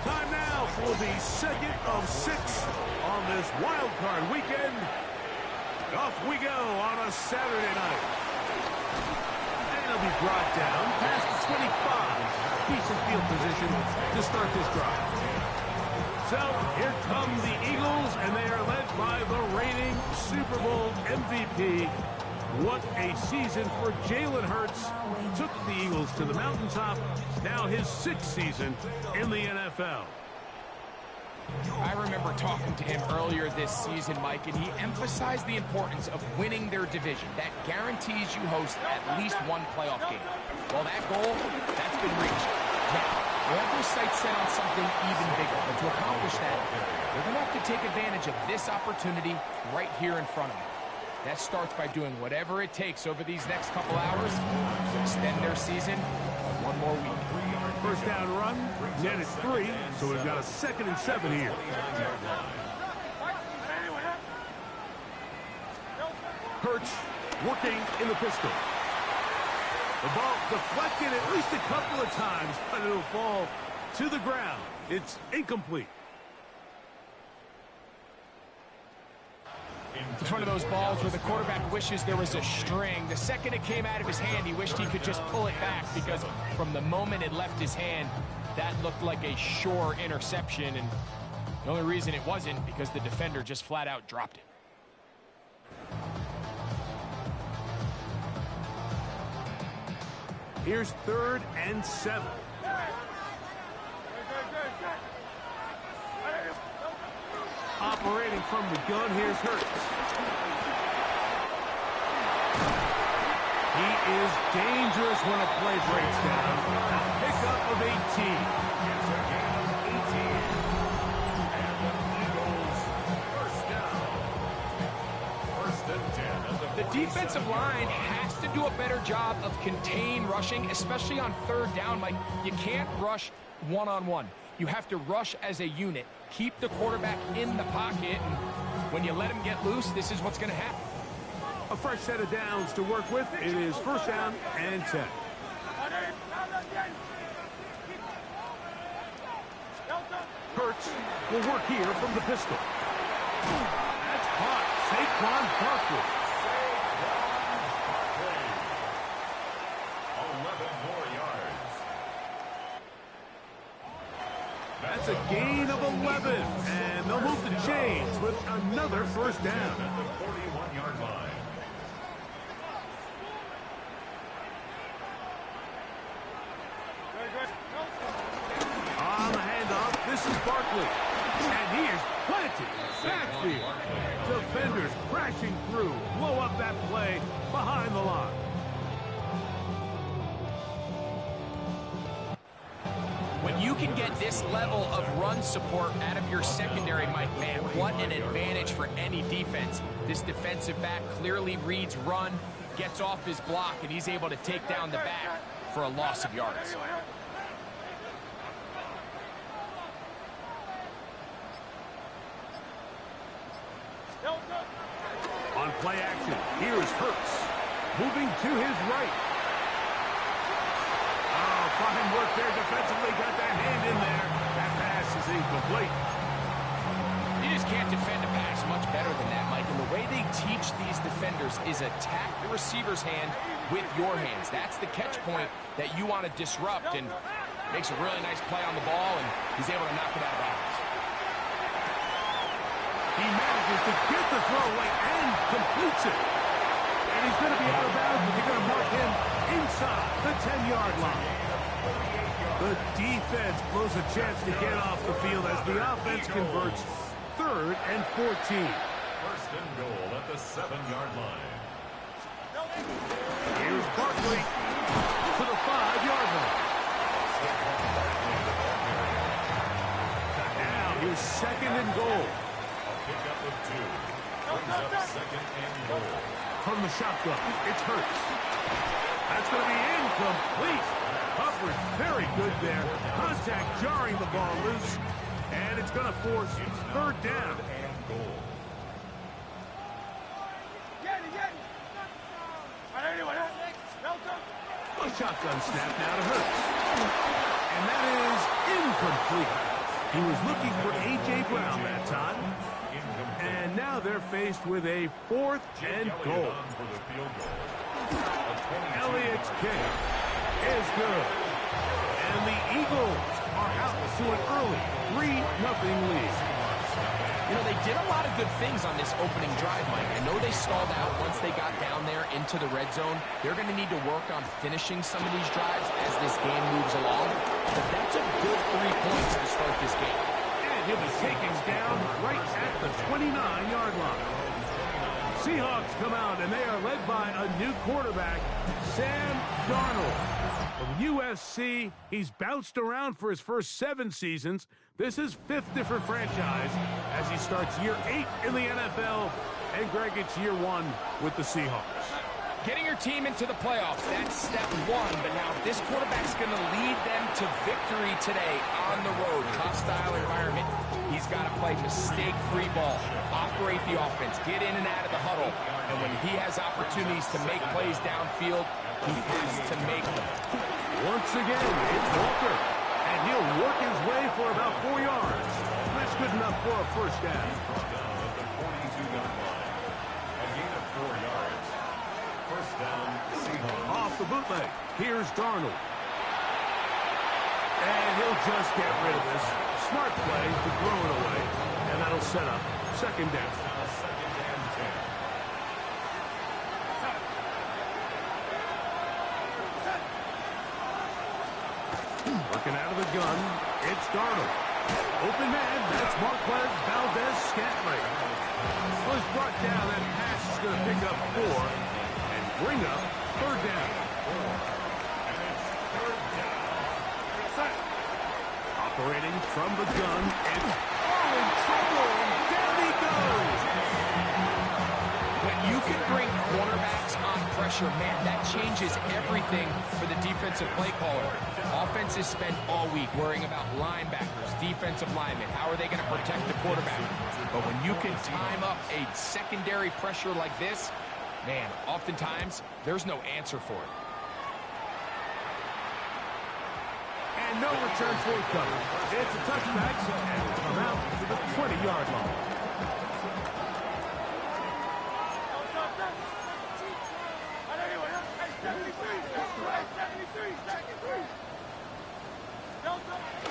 Time now for the second of 6 on this wild card weekend. Off we go on a Saturday night. And it'll be brought down past the 25. Decent field position to start this drive. So here come the Eagles, and they are led by the reigning Super Bowl MVP. What a season for Jalen Hurts. Took the Eagles to the mountaintop. Now his 6th season in the NFL. I remember talking to him earlier this season, Mike, and he emphasized the importance of winning their division. That guarantees you host at least one playoff game. Well, that goal, that's been reached. Now, we have their sights set on something even bigger. But to accomplish that, they're going to have to take advantage of this opportunity right here in front of them. That starts by doing whatever it takes over these next couple hours to extend their season one more week. First down run, net at 3, so we've got a 2nd and 7 here. Hurts working in the pistol. The ball deflected at least a couple of times, but it'll fall to the ground. It's incomplete. It's one of those balls where the quarterback wishes there was a string. The second it came out of his hand, he wished he could just pull it back, because from the moment it left his hand, that looked like a sure interception. And the only reason it wasn't because the defender just flat out dropped it. Here's 3rd and 7. Operating from the gun, here's Hurts. He is dangerous when a play breaks down. A pickup of 18. The defensive line has to do a better job of contain rushing, especially on 3rd down. Like, you can't rush one-on-one. You have to rush as a unit. Keep the quarterback in the pocket, and when you let him get loose, this is what's going to happen. A fresh set of downs to work with. It is 1st down and 10. Hurts will work here from the pistol. That's caught. Saquon Barkley. 11 more yards. That's a gain of 11, and they'll move the chains with another 1st down. At the 41-yard line. On the handoff, this is Barkley, and he is planted backfield. Defenders crashing through, blow up that play behind the line. When you can get this level of run support out of your secondary, Mike, man, what an advantage for any defense. This defensive back clearly reads run, gets off his block, and he's able to take down the back for a loss of yards. On play action, here's Hurts, moving to his right. Oh, fine work there defensively, got that hand in there. That pass is incomplete. You just can't defend a pass much better than that, Mike. And the way they teach these defenders is attack the receiver's hand with your hands. That's the catch point that you want to disrupt, and makes a really nice play on the ball, and he's able to knock it out of bounds. He manages to get the throw away and completes it. And he's going to be out of bounds, but they're going to mark him inside the 10-yard line. The defense blows a chance to get off the field as the offense converts 3rd and 14. 1st and goal at the 7-yard line. Here's Barkley to the 5-yard line. second and goal. Pickup of 2. Brings up second and goal. From the shotgun, it's Hurts. That's going to be incomplete. Hubbard very good there. Contact jarring the ball loose. And it's going to force third down. And goal. A shotgun snap now to Hurts. And that is incomplete. He was looking for A.J. Brown that time. And now they're faced with a fourth and goal. For the field goal. Elliott's kick is good. And the Eagles are out to an early 3-0 lead. You know, they did a lot of good things on this opening drive, Mike. I know they stalled out once they got down there into the red zone. They're going to need to work on finishing some of these drives as this game moves along. But that's a good 3 points to start this game. And he'll be taken down right at the 29-yard line. Seahawks come out, and they are led by a new quarterback, Sam Darnold. From USC, he's bounced around for his first 7 seasons. This is 5th different franchise as he starts year 8 in the NFL. And Greg, it's year 1 with the Seahawks. Getting your team into the playoffs, that's step 1. But now this quarterback's going to lead them to victory today on the road. Hostile environment. He's got to play mistake-free ball, operate the offense, get in and out of the huddle. And when he has opportunities to make plays downfield, he has to make them. Once again, it's Walker. And he'll work his way for about 4 yards. That's good enough for a first down. At the 42-yard line. A gain of 4 yards. First down, Seahawks. Off the bootleg, here's Darnold. And he'll just get rid of this. Smart play to throw it away. And that'll set up second down. Second and 10. Working out of the gun, it's Darnold. Open man, that's Marquez Valdez-Scantling. Was brought down, that pass is going to pick up 4 and bring up third down. And it's third down. Operating from the gun, it's in trouble, and down he goes. When you can bring cornerbacks on pressure, man, that changes everything for the defensive play caller. Offenses spend all week worrying about linebackers, defensive linemen. How are they going to protect the quarterback? But when you can time up a secondary pressure like this, man, oftentimes there's no answer for it. And no return forthcoming. It's a touchback, and it'll come out to the 20-yard line.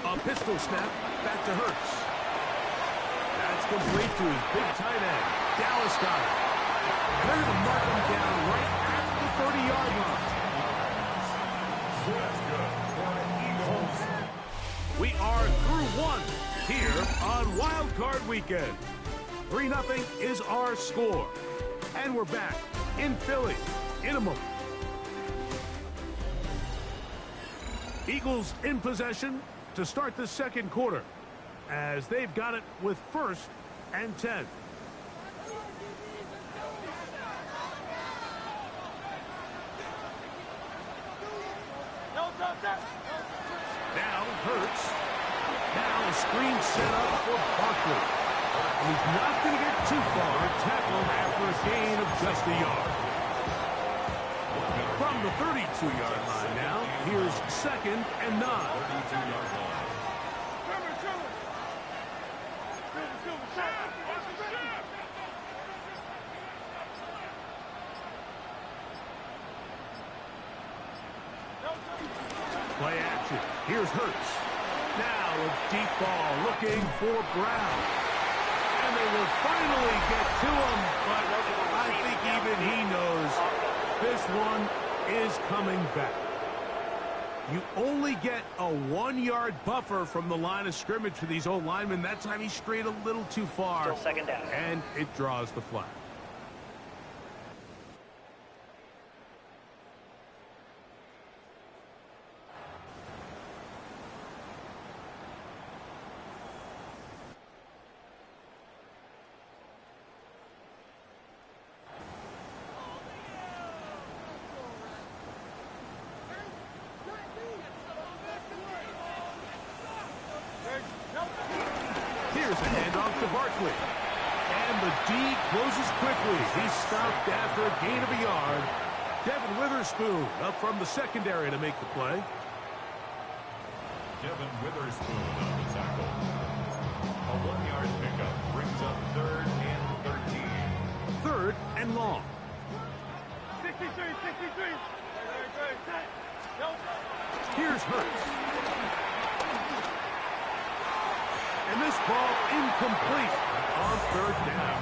A pistol snap, back to Hurts. That's complete to his big tight end. Dallas got it. They're going to mark him down right at the 30-yard line. That's good. For Eagles. We are through 1 here on Wild Card Weekend. 3-0 is our score. And we're back in Philly in a moment. Eagles in possession to start the second quarter as they've got it with 1st and 10. Now Hurts. Now a screen set up for Barkley. And he's not going to get too far tackled after a gain of just a yard. From the 32-yard line now, here's 2nd and 9. 32-yard line. Play action. Here's Hurts. Now a deep ball looking for Brown. And they will finally get to him, but I think even he knows this one is coming back. You only get a 1-yard buffer from the line of scrimmage for these old linemen. That time he strayed a little too far. Still second down. And it draws the flag. Here's a handoff to Barkley. And the D closes quickly. He's stopped after a gain of a yard. Devin Witherspoon up from the secondary to make the play. Devin Witherspoon on the tackle. A 1-yard pickup brings up 3rd and 13. 3rd and long. 63. Here's Hurts. And this ball incomplete on 3rd down.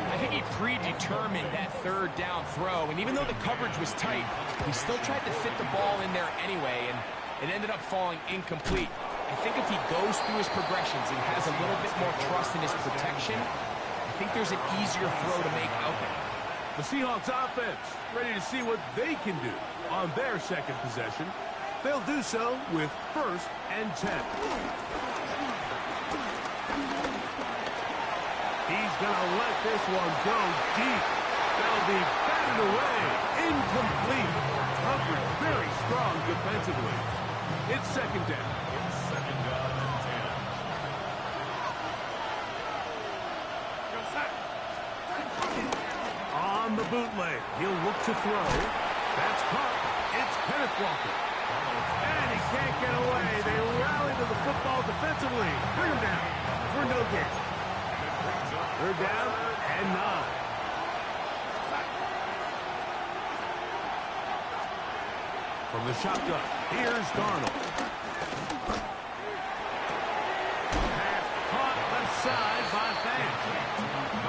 I think he predetermined that 3rd down throw, and even though the coverage was tight, he still tried to fit the ball in there anyway, and it ended up falling incomplete. I think if he goes through his progressions and has a little bit more trust in his protection, I think there's an easier throw to make out there. The Seahawks offense ready to see what they can do on their second possession. They'll do so with 1st and 10. He's going to let this one go deep. That'll be batted away. Incomplete. Coverage very strong defensively. It's 2nd down. It's 2nd down and 10. On the bootleg, he'll look to throw. That's caught. It's Kenneth Walker. And he can't get away. They rally to the football defensively. Bring him down for no gain. 3rd down and 9. From the shotgun, here's Darnold. Pass caught left side by Fant.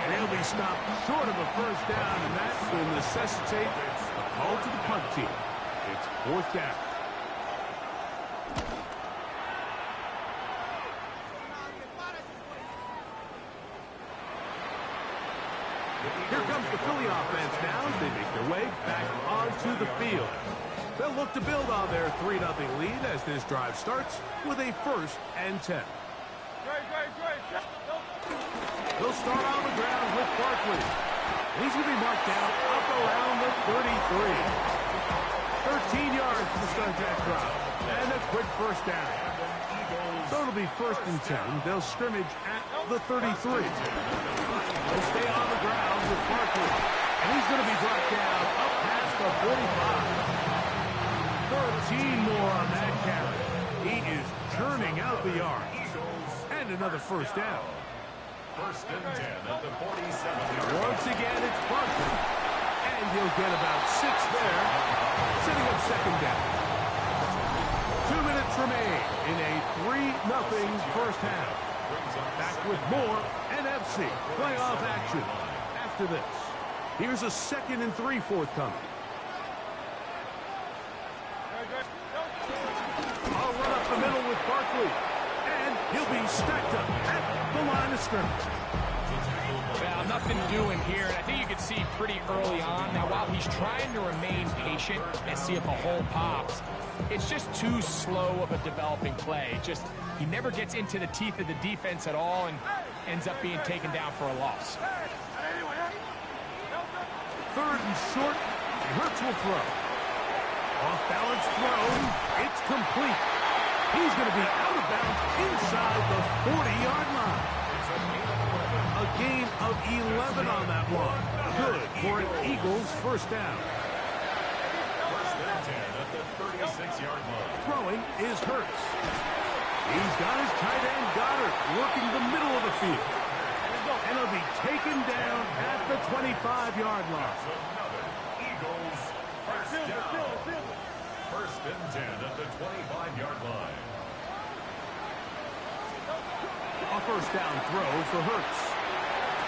And he'll be stopped short of a 1st down, and that will necessitate a call to the punt team. It's 4th down. Here comes the Philly offense now as they make their way back onto the field. They'll look to build on their 3-0 lead as this drive starts with a 1st and 10. They'll start on the ground with Barkley. He's going to be marked down up around the 33. 13 yards to start that drive. And a quick 1st down. So it'll be 1st and 10. They'll scrimmage at the 33. They'll stay on the ground with Barkley. And he's going to be brought down up past the 45. 13 more on that carry. He is churning out the yards. And another 1st down. 1st and 10 at the 47. Once again, it's Barkley. And he'll get about 6 there. Setting up 2nd down. 2 minutes remain in a 3-0 1st half. Back with more NFC playoff action after this. Here's a 2nd and 3 forthcoming. I'll run up the middle with Barkley. And he'll be stacked up at the line of scrimmage. Well, nothing doing here, and I think you can see pretty early on. Now, while he's trying to remain patient and see if a hole pops, it's just too slow of a developing play. He never gets into the teeth of the defense at all and ends up being taken down for a loss. 3rd and short, Hurts will throw. Off balance throw, it's complete. He's going to be out of bounds inside the 40-yard line. A gain of 11 on that one. Good for an Eagles 1st down. 1st and 10 at the 36-yard line. Throwing is Hurts. He's got his tight end Goddard working the middle of the field. And he'll be taken down at the 25-yard line. Another Eagles 1st down. 1st and 10 at the 25-yard line. A 1st down throw for Hurts.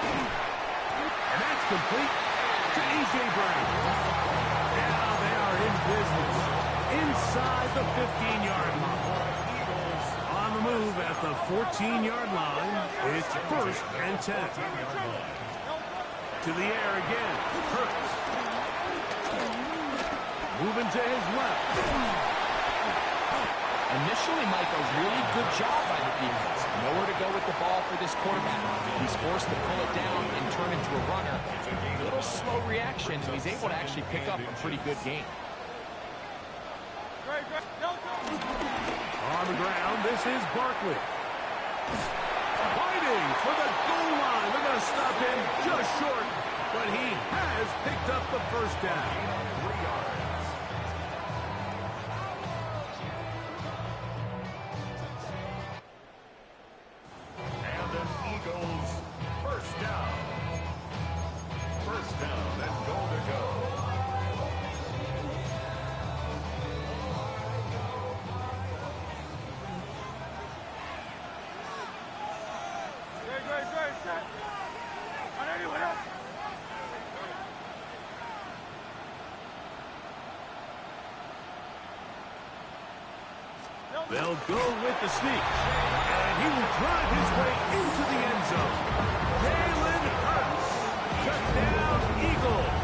And that's complete to A.J. Brown. Now they are in business inside the 15-yard line. On the move at the 14-yard line, it's 1st and 10. To the air again, Hurts. Moving to his left. Initially, Mike, a really good job by the defense. Nowhere to go with the ball for this quarterback. He's forced to pull it down and turn into a runner. A little slow reaction, and he's able to actually pick up a pretty good game. On the ground, this is Barkley. Fighting for the goal line. They're going to stop him just short, but he has picked up the first down. 3 yards. And the Eagles first down. First down and goal to go. They'll go with the sneak, and he will drive his way into the end zone. Jalen Hurts, touchdown Eagles.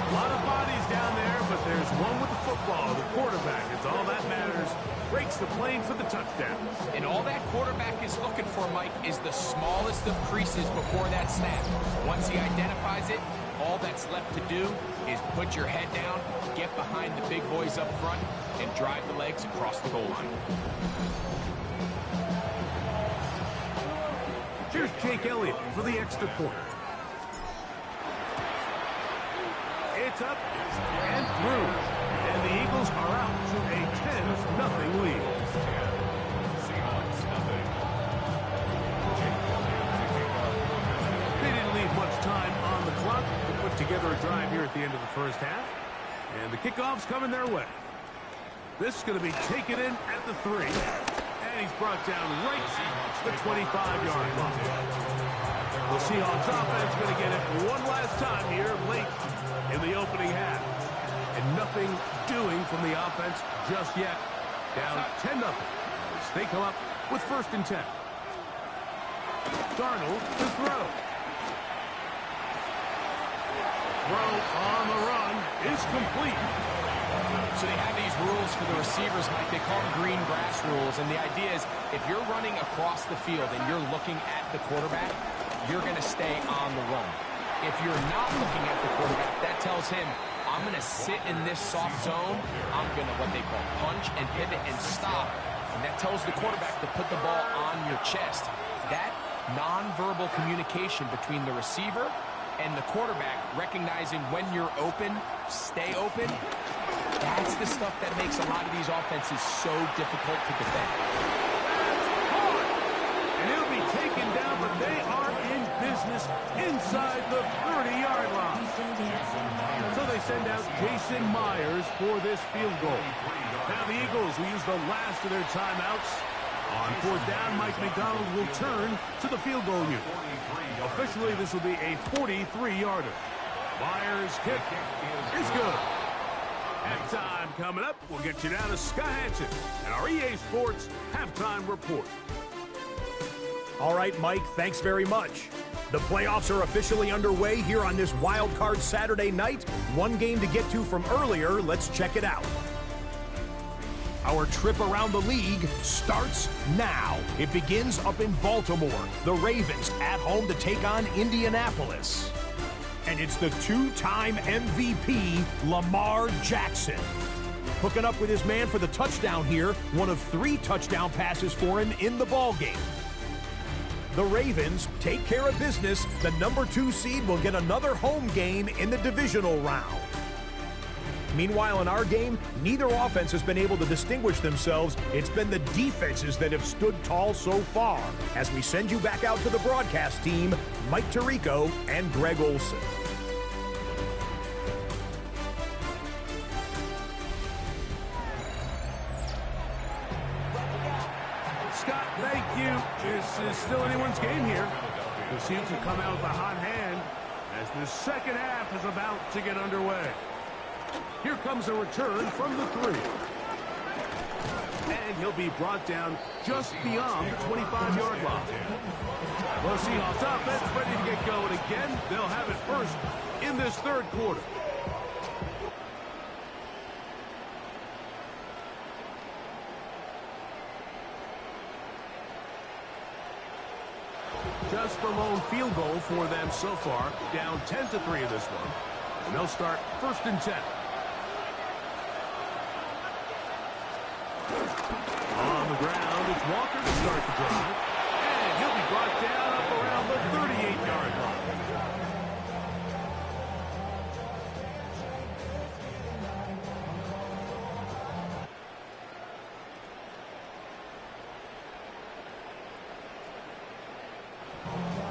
A lot of bodies down there, but there's one with the football. The quarterback, it's all that matters. Breaks the plane for the touchdown. And all that quarterback is looking for, Mike, is the smallest of creases before that snap. Once he identifies it, all that's left to do is put your head down, get behind the big boys up front, and drive the legs across the goal line. Here's Jake Elliott for the extra point. It's up and through. And the Eagles are out to a 10-0 lead. Seahawks nothing. They didn't leave much time on the clock to put together a drive here at the end of the first half. And the kickoff's coming their way. This is going to be taken in at the 3. And he's brought down right to the 25-yard line. The Seahawks offense going to get it one last time here late in the opening half. And nothing doing from the offense just yet. Down 10-0 as they come up with 1st and 10. Darnold to throw. Throw on the run is complete. So they have these rules for the receivers, Mike. They call them green grass rules. And the idea is if you're running across the field and you're looking at the quarterback, you're going to stay on the run. If you're not looking at the quarterback, that tells him, I'm going to sit in this soft zone. I'm going to what they call punch and pivot and stop. And that tells the quarterback to put the ball on your chest. That nonverbal communication between the receiver and the quarterback, recognizing when you're open, stay open, that's the stuff that makes a lot of these offenses so difficult to defend. And he'll be taken down, but they are in business inside the 30-yard line. So they send out Jason Myers for this field goal. Now the Eagles will use the last of their timeouts. On 4th down, Mike McDonald will turn to the field goal unit. Officially, this will be a 43-yarder. Myers' kick is good. Halftime coming up. We'll get you down to Scott Hansen and our EA Sports Halftime Report. All right, Mike, thanks very much. The playoffs are officially underway here on this Wild Card Saturday night. One game to get to from earlier. Let's check it out. Our trip around the league starts now. It begins up in Baltimore. The Ravens at home to take on Indianapolis. And it's the 2-time MVP, Lamar Jackson. Hooking up with his man for the touchdown here, one of 3 touchdown passes for him in the ballgame. The Ravens take care of business. The number 2 seed will get another home game in the divisional round. Meanwhile, in our game, neither offense has been able to distinguish themselves. It's been the defenses that have stood tall so far. As we send you back out to the broadcast team, Mike Tirico and Greg Olson. Scott, thank you. This is still anyone's game here. The Seahawks have come out with a hot hand as the second half is about to get underway. Here comes a return from the 3. And he'll be brought down just beyond the 25-yard line. The Seahawks offense ready to get going again. They'll have it first in this 3rd quarter. Just the lone field goal for them so far. Down 10-3 in this one. And they'll start 1st and 10. On the ground, it's Walker to start the drive. And he'll be brought down up around the 38-yard line.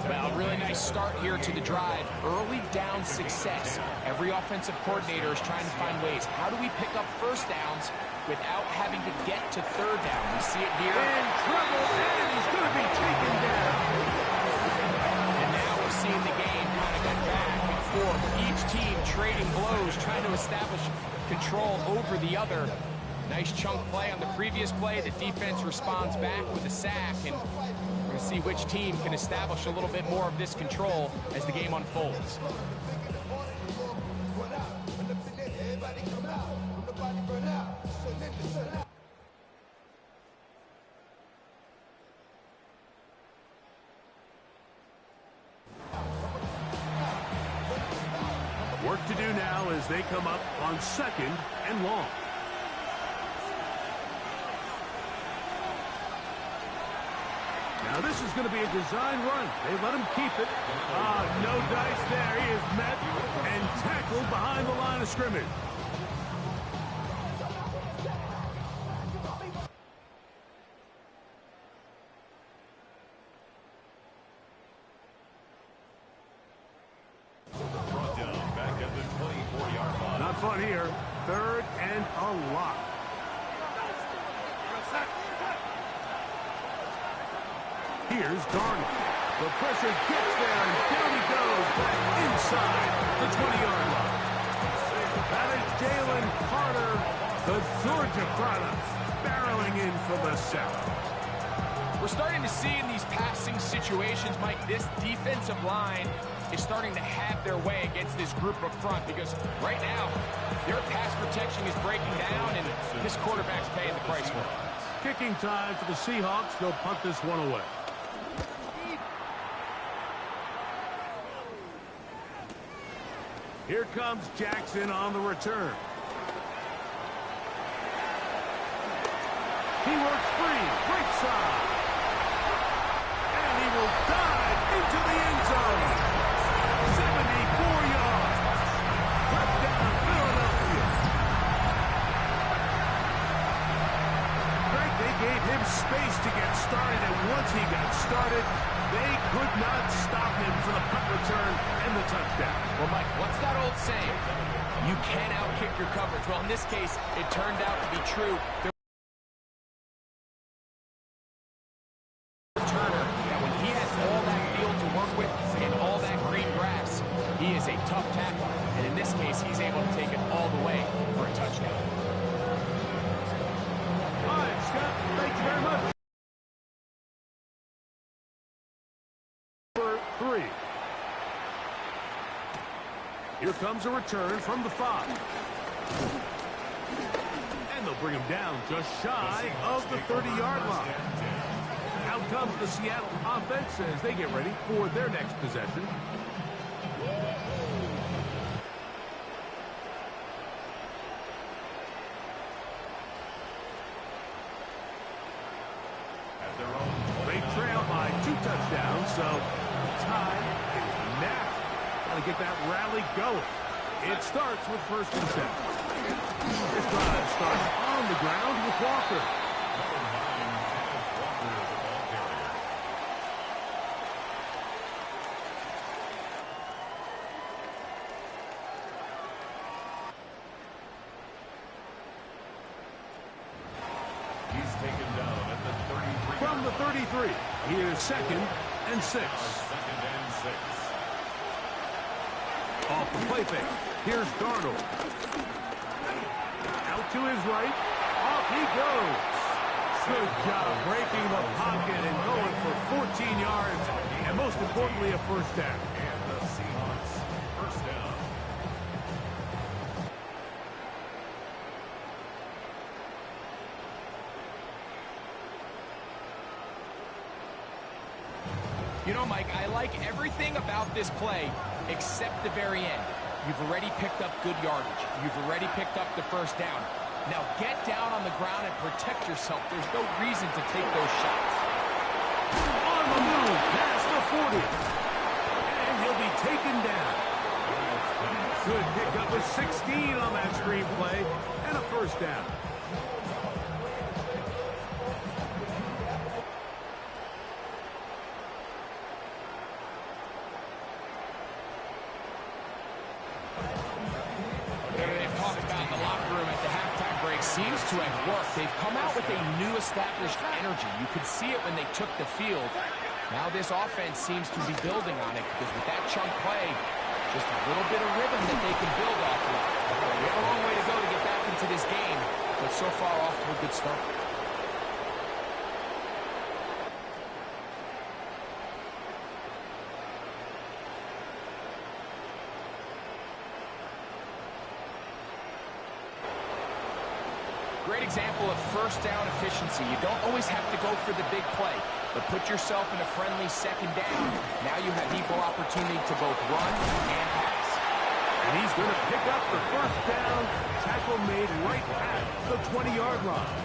Well, really nice start here to the drive. Early down success. Every offensive coordinator is trying to find ways. How do we pick up first downs without having to get to third down? We see it here. In trouble, and he's going to be taken down. And now we're seeing the game kind of get back and forth. Each team trading blows, trying to establish control over the other. Nice chunk play on the previous play. The defense responds back with a sack, and we're going to see which team can establish a little bit more of this control as the game unfolds. Work to do now as they come up on 2nd and long. Now this is going to be a design run. They let him keep it. No dice there. He is met and tackled behind the line of scrimmage. Brought down back at the 24-yard line. Not fun here. 3rd and a lot. Here's Darnold. The pressure gets there, and down he goes back inside the 20-yard line. That is Jalen Carter, the Georgia product, barreling in for the sack. We're starting to see in these passing situations, Mike, this defensive line is starting to have their way against this group up front, because right now their pass protection is breaking down, and this quarterback's paying the price for it. Kicking time for the Seahawks. They'll punt this one away. Here comes Jackson on the return. He works free, right side. And he will dive into the end zone. 74 yards. Touchdown, Philadelphia. Greg, they gave him space to get started, and once he got started, they could not stop him for the punt return and the touchdown. Well, Mike, what's that old saying? You can't outkick your coverage. Well, in this case, it turned out to be true. Turner, that when he has all that field to work with and all that green grass, he is a tough tackler. And in this case, he's able to take it all the way for a touchdown. All right, Scott, thank you very much. Number 3. Here comes a return from the 5. And they'll bring him down just shy of the 30-yard line. Out comes the Seattle offense as they get ready for their next possession. They trail by 2 touchdowns, so time is now. Got to get that rally going. It starts with 1st and 10. This drive starts on the ground with Walker. He's taken down at the 33. From the 33, here's 2nd and 6. 2nd and 6. Off the play fake. Here's Darnold. Out to his right. Off he goes. Good job breaking the pocket and going for 14 yards. And most importantly, a 1st down. And the Seahawks, 1st down. You know, Mike, I like everything about this play except the very end. You've already picked up good yardage. You've already picked up the 1st down. Now get down on the ground and protect yourself. There's no reason to take those shots. On the move, past the 40. And he'll be taken down. Good pickup with 16 on that screenplay and a first down. Seems to have worked. They've come out with a new established energy. You could see it when they took the field. Now this offense seems to be building on it because with that chunk play, just a little bit of rhythm that they can build off of. We have a long way to go to get back into this game, but so far off to a good start. Great example of first down efficiency. You don't always have to go for the big play, but put yourself in a friendly second down. Now you have equal opportunity to both run and pass. And he's going to pick up the first down. Tackle made right at the 20-yard line.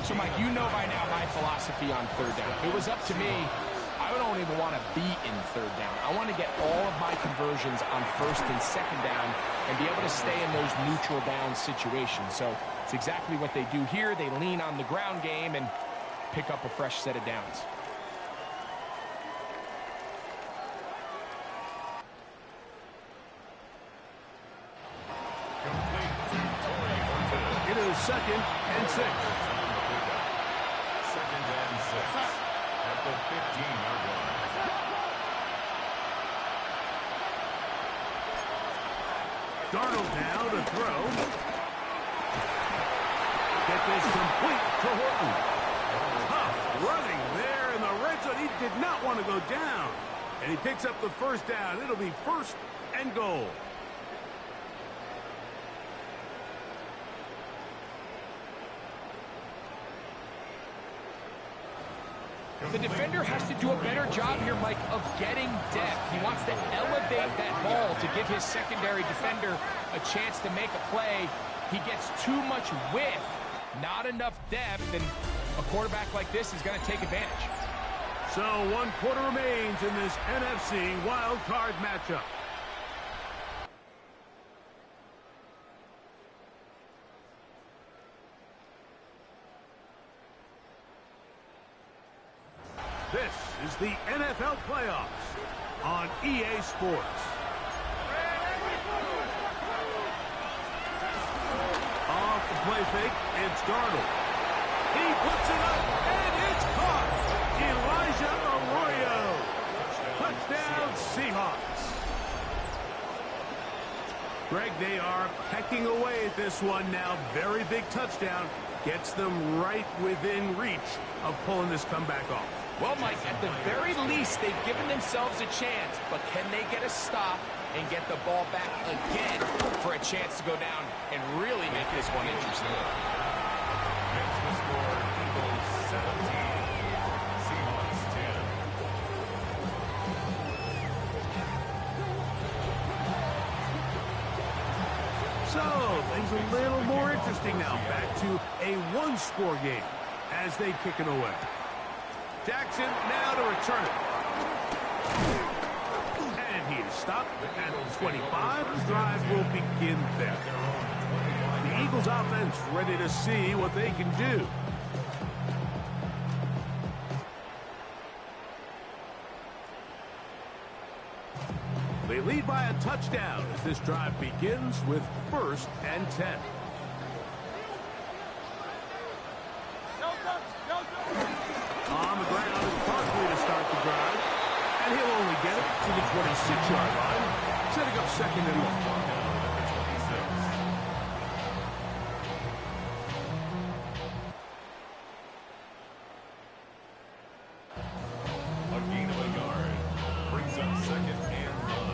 So, Mike, you know by now my philosophy on third down. If it was up to me, I don't even want to be in third down. I want to get all of my conversions on first and second down and be able to stay in those neutral down situations. So it's exactly what they do here. They lean on the ground game and pick up a fresh set of downs. It is 2nd and 6. Second and 6 at the 15-yard line. Darnold now to throw. Get this complete to Horton. Tough running there in the red zone. He did not want to go down. And he picks up the first down. It'll be 1st and goal. The defender has to do a better job here, Mike, of getting depth. He wants to elevate that ball to give his secondary defender a chance to make a play. He gets too much width, not enough depth, and a quarterback like this is going to take advantage. So 1 quarter remains in this NFC wild card matchup. This is the NFL playoffs on EA Sports. Off the play fake, it's Darnold. He puts it up, and it's caught. Elijah Arroyo. Touchdown, Seahawks. Greg, they are pecking away at this one now. Very big touchdown. Gets them right within reach of pulling this comeback off. Well, Mike, at the very least, they've given themselves a chance, but can they get a stop and get the ball back again for a chance to go down and really make this one interesting? Makes the score Eagles 17, Seahawks 10. So, things a little more interesting now. Back to a one-score game as they kick it away. Jackson now to return it. And he is stopped at 25. The drive will begin there. The Eagles offense ready to see what they can do. They lead by a touchdown as this drive begins with 1st and 10. On the ground is Barkley to start the drive. And he'll only get it to the 26-yard line, setting up 2nd and 1. A gain of a yard brings up 2nd and 9.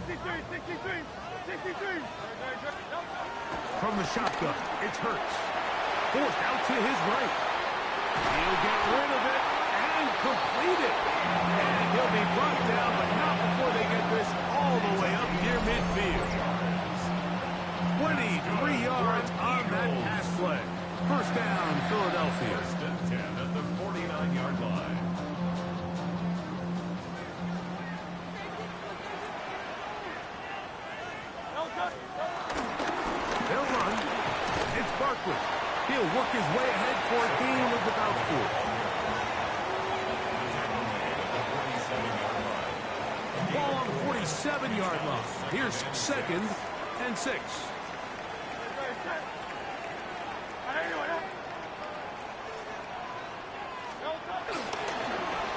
From the shotgun, it's Hurts. Forced out to his right. He'll get rid of it and complete it. And he'll be brought down, but not before they get this all the way up near midfield. 23 yards on that pass play. First down, Philadelphia. First and 10 at the 49-yard line. They'll run. It's Barkley. He'll work his way ahead for a gain of about 4. Ball on the 47-yard line. Here's second and 6.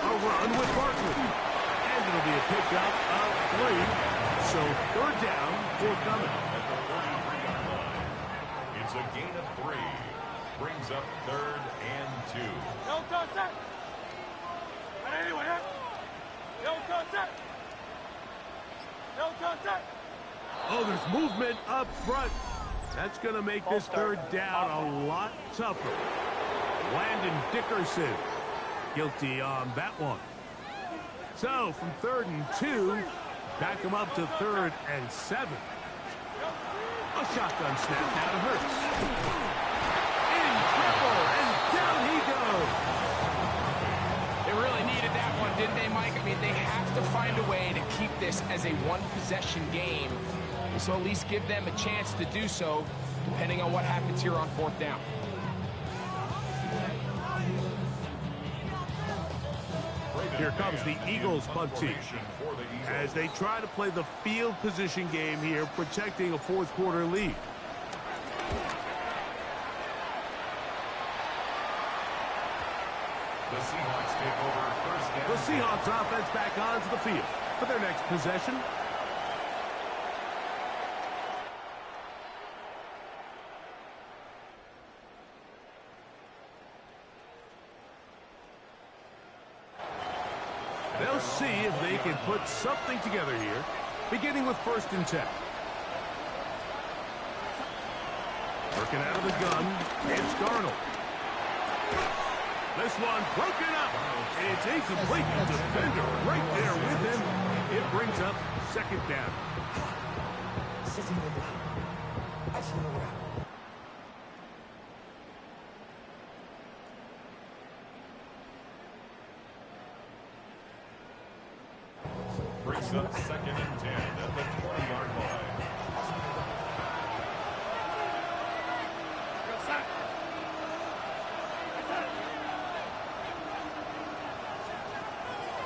A run with Barkley. And it'll be a pickup of 3. So third down, forthcoming. At the 43-yard line. It's a gain of 3. Brings up third and 2. Oh, there's movement up front. That's going to make this third down a lot tougher. Landon Dickerson guilty on that one. So from third and 2, back him up to third and 7. A shotgun snap now to Hurts. In trouble, and down he goes. They really needed that one, didn't they, Mike? I mean, they have to find a way to keep this as a one-possession game. So at least give them a chance to do so, depending on what happens here on fourth down. Here comes the Eagles punt team as they try to play the field position game here, protecting a fourth quarter lead. The Seahawks take over first down. The Seahawks offense back onto the field for their next possession. They'll see if they can put something together here, beginning with first and 10. Working out of the gun, it's Darnold. This one broken up. It's incomplete. The defender right there with him. It brings up second down. Brings up second and 10 at the 20-yard line.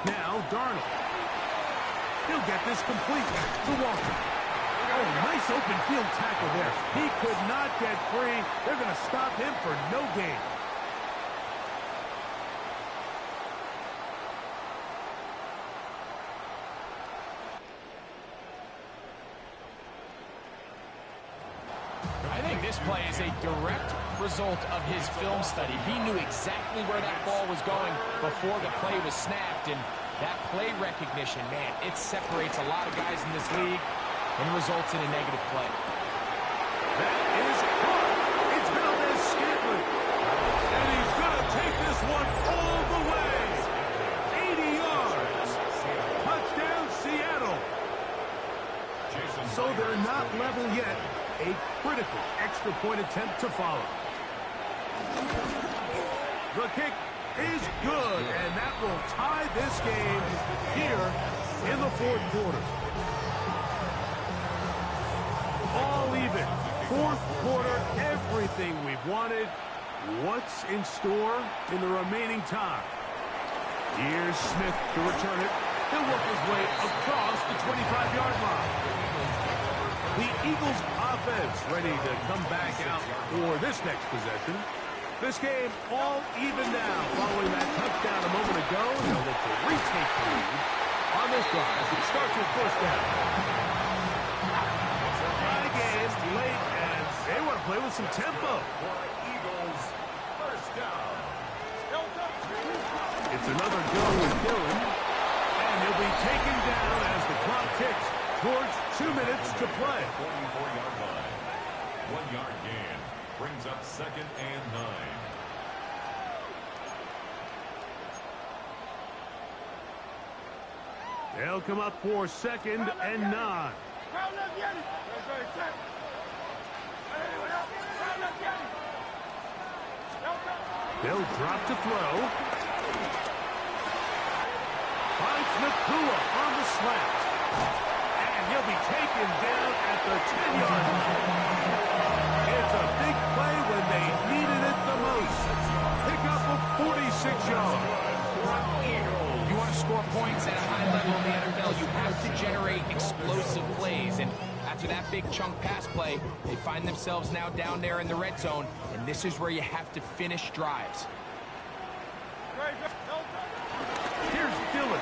Now Darnold. He'll get this complete to Walker. Oh, nice open field tackle there. He could not get free. They're going to stop him for no gain. I think this play is a direct result of his film study. He knew exactly where that ball was going before the play was snapped, and that play recognition, man, it separates a lot of guys in this league and results in a negative play. That is caught. It's Valdez-Scantling. And he's going to take this one all the way. 80 yards. Touchdown, Seattle. So they're not level yet. A critical extra point attempt to follow. The kick is good, and that will tie this game here in the fourth quarter. All even. Fourth quarter, everything we've wanted. What's in store in the remaining time? Here's Smith to return it. He'll work his way across the 25-yard line. The Eagles offense ready to come back out for this next possession. This game all even now following that touchdown a moment ago. They'll look to retake the lead on this drive. It starts with first down. Tie game late, and they want to play with some tempo. Eagles first down. It's another go with Dillon, and he'll be taken down as the clock ticks. towards 2 minutes to play. 44-yard line. 1-yard gain. Brings up 2nd and 9. They'll come up for 2nd and 9. They'll drop to throw. Finds Nakua on the slant. And he'll be taken down at the 10-yard line. It's a big play when they needed it the most. Pick up of 46 yards. If you want to score points at a high level in the NFL, you have to generate explosive plays. And after that big chunk pass play, they find themselves now down there in the red zone. And this is where you have to finish drives. Here's Dillon.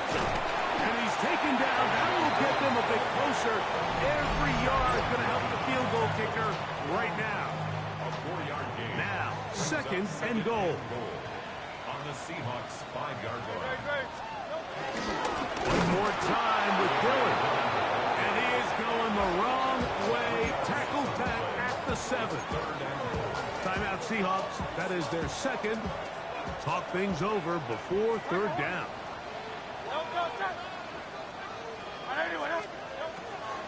And he's taken down. That will get them a bit closer. Every yard going to help the field goal kicker right now. A 4-yard gain. Now, 2nd and goal. On the Seahawks 5-yard line. One more time with Dillon. And he is going the wrong way. Tackled back at the 7. Timeout Seahawks. That is their 2nd. Talk things over before 3rd down.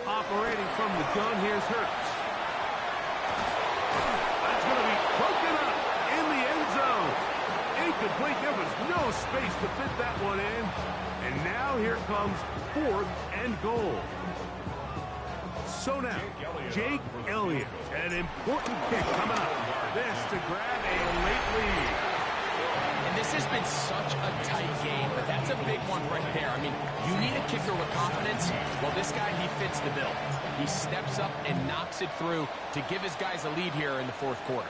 Operating from the gun, here's Hurts. That's going to be broken up in the end zone. Incomplete. There was no space to fit that one in. And now here comes 4th and goal. So now, Jake Elliott, an important kick coming up. This to grab a late lead. And this has been such a tight game, but that's a big one right there. I mean, you need a kicker with confidence. Well, this guy, he fits the bill. He steps up and knocks it through to give his guys a lead here in the 4th quarter.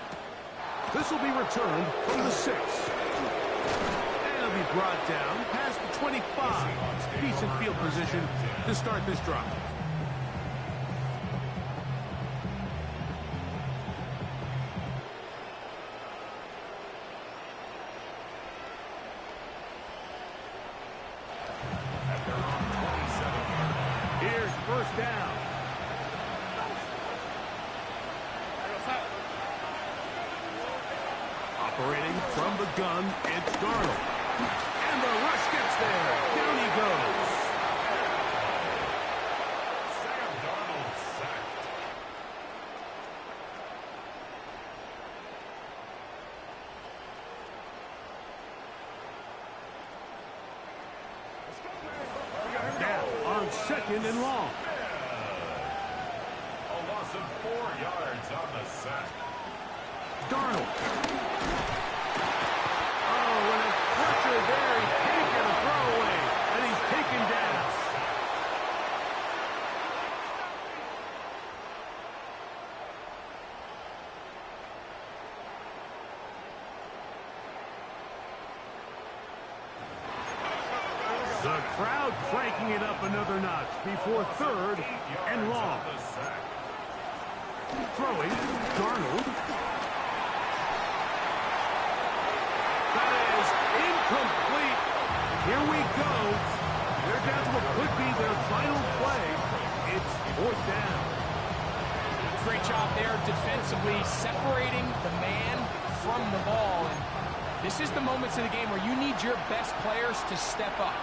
This will be returned from the 6. And it'll be brought down past the 25. Decent field position to start this drive. Here's 1st down. Operating from the gun, it's Darnold. And the rush gets there. Down he goes. Sam Darnold sacked. Now on 2nd and long. A loss of 4 yards on the sack. Darnold. Oh, and a pressure there. He can't get a throwaway. And he's taken down. The crowd cranking it up another notch before 3rd and long. Throwing, Darnold. That is incomplete. Here we go. They're down to what could be their final play. It's 4th down. Great job there defensively, separating the man from the ball. And this is the moments of the game where you need your best players to step up.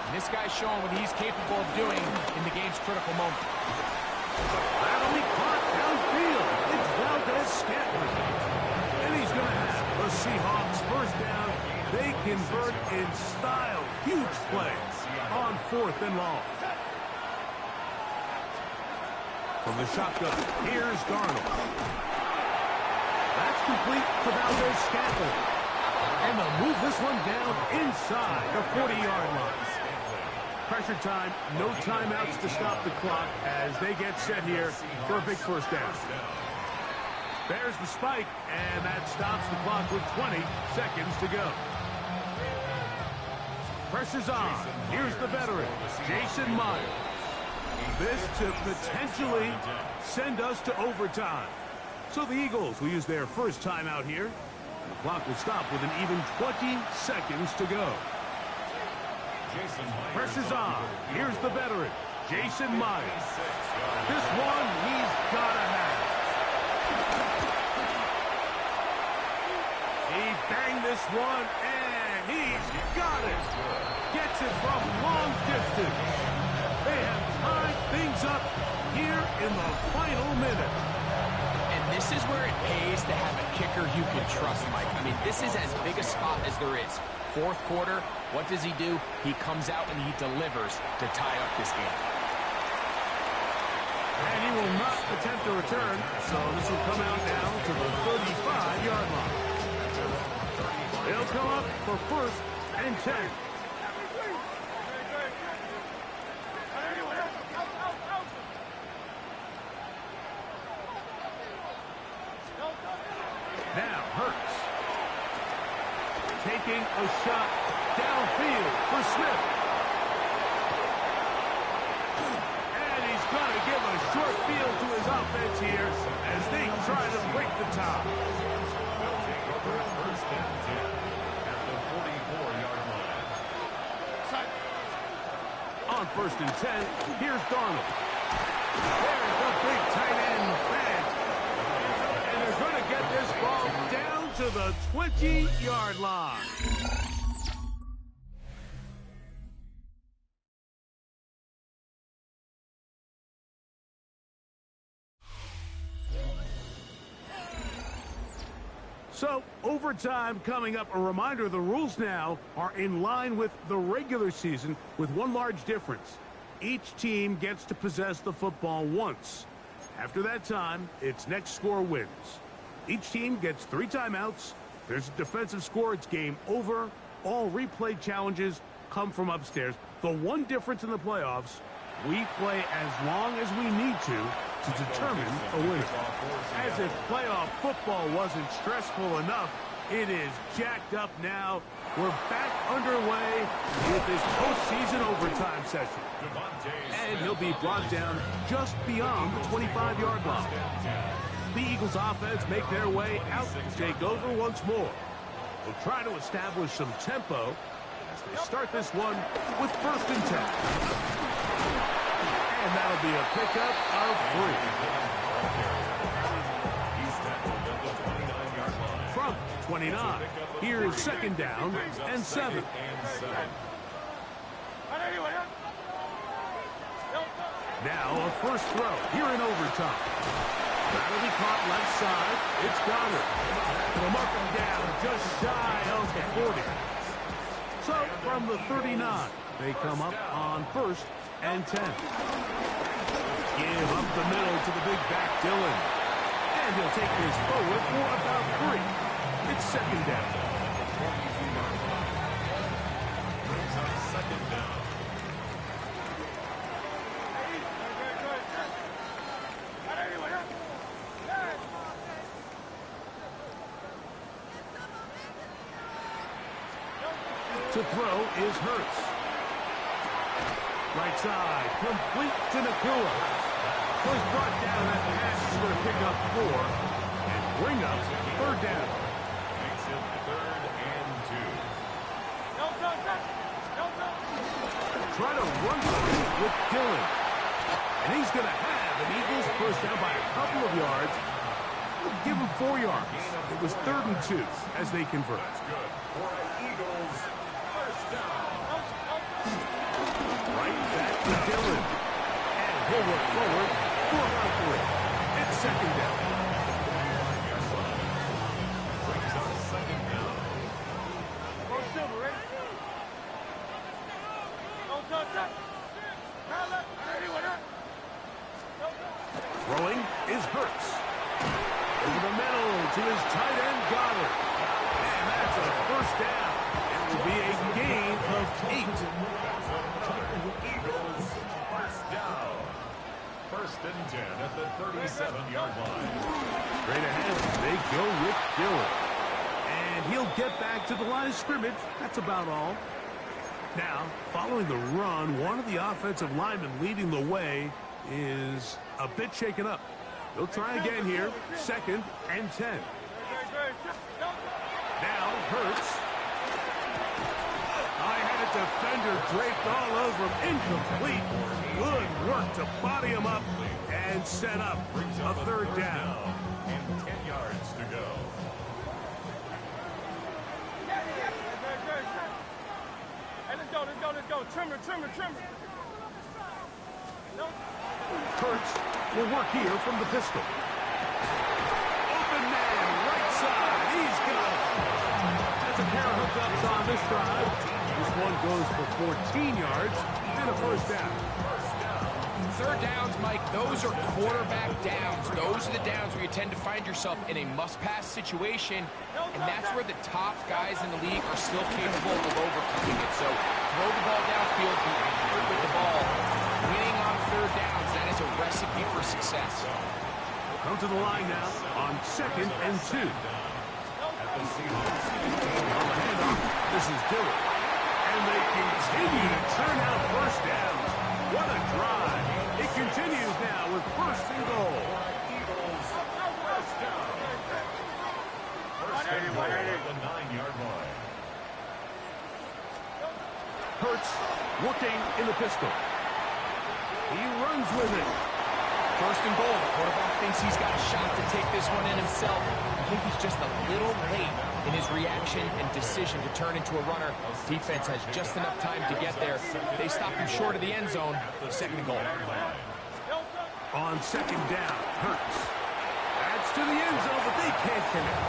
And this guy's showing what he's capable of doing in the game's critical moment. That'll be caught downfield. It's Valdez-Scantling. And he's going to have the Seahawks 1st down. They convert in style. Huge play on 4th and long. From the shotgun, here's Darnold. That's complete to Valdez-Scantling. And they'll move this one down inside the 40-yard line. Pressure time, no timeouts to stop the clock as they get set here for a big 1st down. There's the spike, and that stops the clock with 20 seconds to go. Pressure's on. Here's the veteran, Jason Myers. This to potentially send us to overtime. So the Eagles will use their 1st timeout here. The clock will stop with an even 20 seconds to go. Pressure's on. Here's the veteran, Jason Myers. This one he's got to have. He banged this one, and he's got it. Gets it from long distance. They have tied things up here in the final minute. And this is where it pays to have a kicker you can trust, Mike. I mean, this is as big a spot as there is. Fourth quarter, what does he do? He comes out and he delivers to tie up this game. And he will not attempt a return, so this will come out now to the 35-yard line. They'll come up for 1st and 10. Now Hurts taking a shot downfield for Smith. And he's going to give a short field to his offense here as they try to break the tie. They'll take over at 1st and 10 at the 44-yard line. On 1st and 10, here's Darnold. There's the big tight end bag. And they're going to get this ball down to the 20-yard line. So, overtime coming up. A reminder, the rules now are in line with the regular season with one large difference. Each team gets to possess the football once. After that time, its next score wins. Each team gets 3 timeouts. There's a defensive score. It's game over. All replay challenges come from upstairs. The one difference in the playoffs, we play as long as we need to determine a winner. As if playoff football wasn't stressful enough, it is jacked up now. We're back underway with this postseason overtime session. And he'll be brought down just beyond the 25-yard line. The Eagles offense make their way out to take over once more. We'll try to establish some tempo as they start this one with 1st and 10. And that'll be a pickup of 3. From 29, here's 2nd down and 7. Now a first throw here in overtime. That'll be caught left side. It's Goddard. From up and down, just shy of the 40. So from the 39, they come up on 1st and 10. Give up the middle to the big back, Dillon. And he'll take this forward for about 3. It's 2nd down. Brings up 2nd down. To throw is Hurts. Right side, complete to Nakua. Was brought down at the pass. He's going to pick up 4 and bring up 3rd down. Makes it 3rd and 2. Try to run through with Dillon. And he's going to have an Eagles first down by a couple of yards. We'll give him 4 yards. It was 3rd and 2 as they convert. That's good for an Eagles first down. Right back to Dillon. And he'll work forward for about 3. It's 2nd down. Brings up 2nd down. Throwing is Hurts. Over the middle to his tight end, Goddard. And that's a first down. It will be a gain of 8. Eagles first down. 1st and 10 at the 37-yard line. Straight ahead, they go with Dillon. And he'll get back to the line of scrimmage. That's about all. Now, following the run, one of the offensive linemen leading the way is a bit shaken up. They'll try again here, 2nd and 10. Now, Hurts. I had it defender draped all over him. Incomplete. Good work to body him up and set up a third down. And 10 yards to go. Hey, let's go. Trimmer. Kurtz will work here from the pistol. Open man, right side. He's got it. That's a pair of hookups on this drive. This one goes for 14 yards and a first down. Third downs, Mike, those are quarterback downs. Those are the downs where you tend to find yourself in a must-pass situation, and that's where the top guys in the league are still capable of overcoming it. So throw the ball downfield, be accurate with the ball. Winning on third downs, that is a recipe for success. Come to the line now on 2nd and 2. On the handoff, this is Dillon. And they continue to turn out first downs. What a drive. It continues now with 1st and goal. First and goal at the 9-yard line. Kurtz working in the pistol. He runs with it. 1st and goal. The quarterback thinks he's got a shot to take this one in himself. I think he's just a little late in his reaction and decision to turn into a runner. Defense has just enough time to get there. They stop him short of the end zone. 2nd and goal. On 2nd down, Kurtz. That's to the end zone, but they can't connect.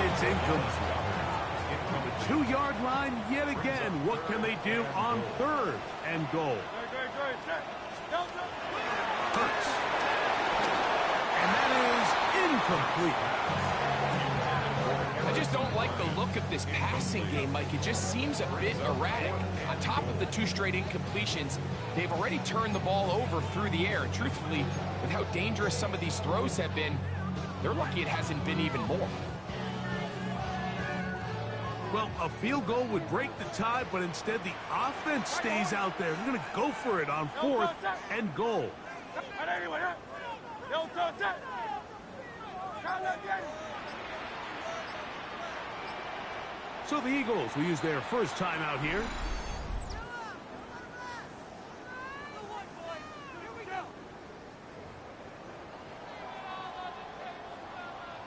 It's incomplete. The 2-yard line yet again. What can they do on 3rd and goal? Kurtz. And that is incomplete. I just don't like the look of this passing game, Mike. It just seems a bit erratic. On top of the 2 straight incompletions, they've already turned the ball over through the air. And truthfully, with how dangerous some of these throws have been, they're lucky it hasn't been even more. Well, a field goal would break the tie, but instead the offense stays out there. They're going to go for it on 4th and goal. So the Eagles will use their first timeout here.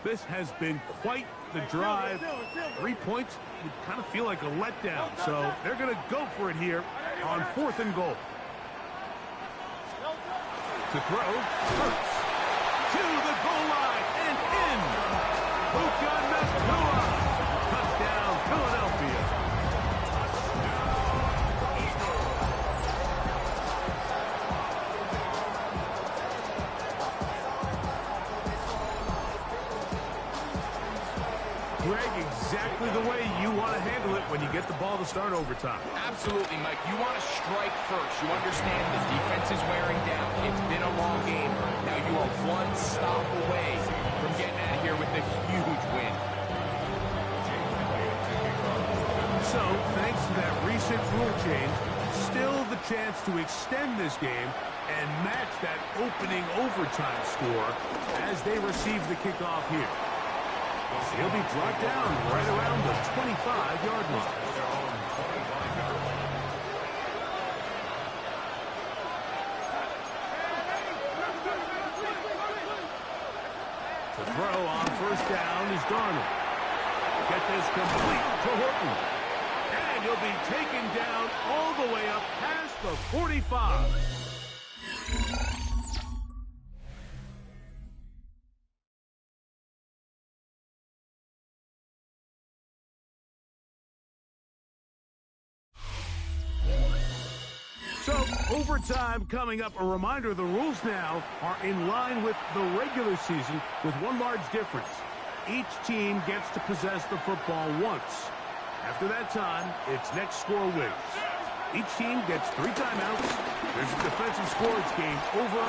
This has been quite the drive. 3 points would kind of feel like a letdown. So they're going to go for it here on 4th and goal. To throw, Kurtz. To the goal line and in. Puka Nacua. Touchdown, Philadelphia. Greg, exactly the way you want to handle it when you get the ball to start overtime. Absolutely, Mike. You want to strike first. You understand the defense is wearing down. It's been a long game. Now you are one stop away from getting out of here with a huge win. So, thanks to that recent rule change, still the chance to extend this game and match that opening overtime score as they receive the kickoff here. He'll be brought down right around the 25-yard line. To throw on 1st down is Darnold. Get this complete to Horton. And he'll be taken down all the way up past the 45. So, overtime coming up. A reminder, the rules now are in line with the regular season with one large difference. Each team gets to possess the football once. After that time, it's next score wins. Each team gets 3 timeouts. There's a defensive score. It's game over.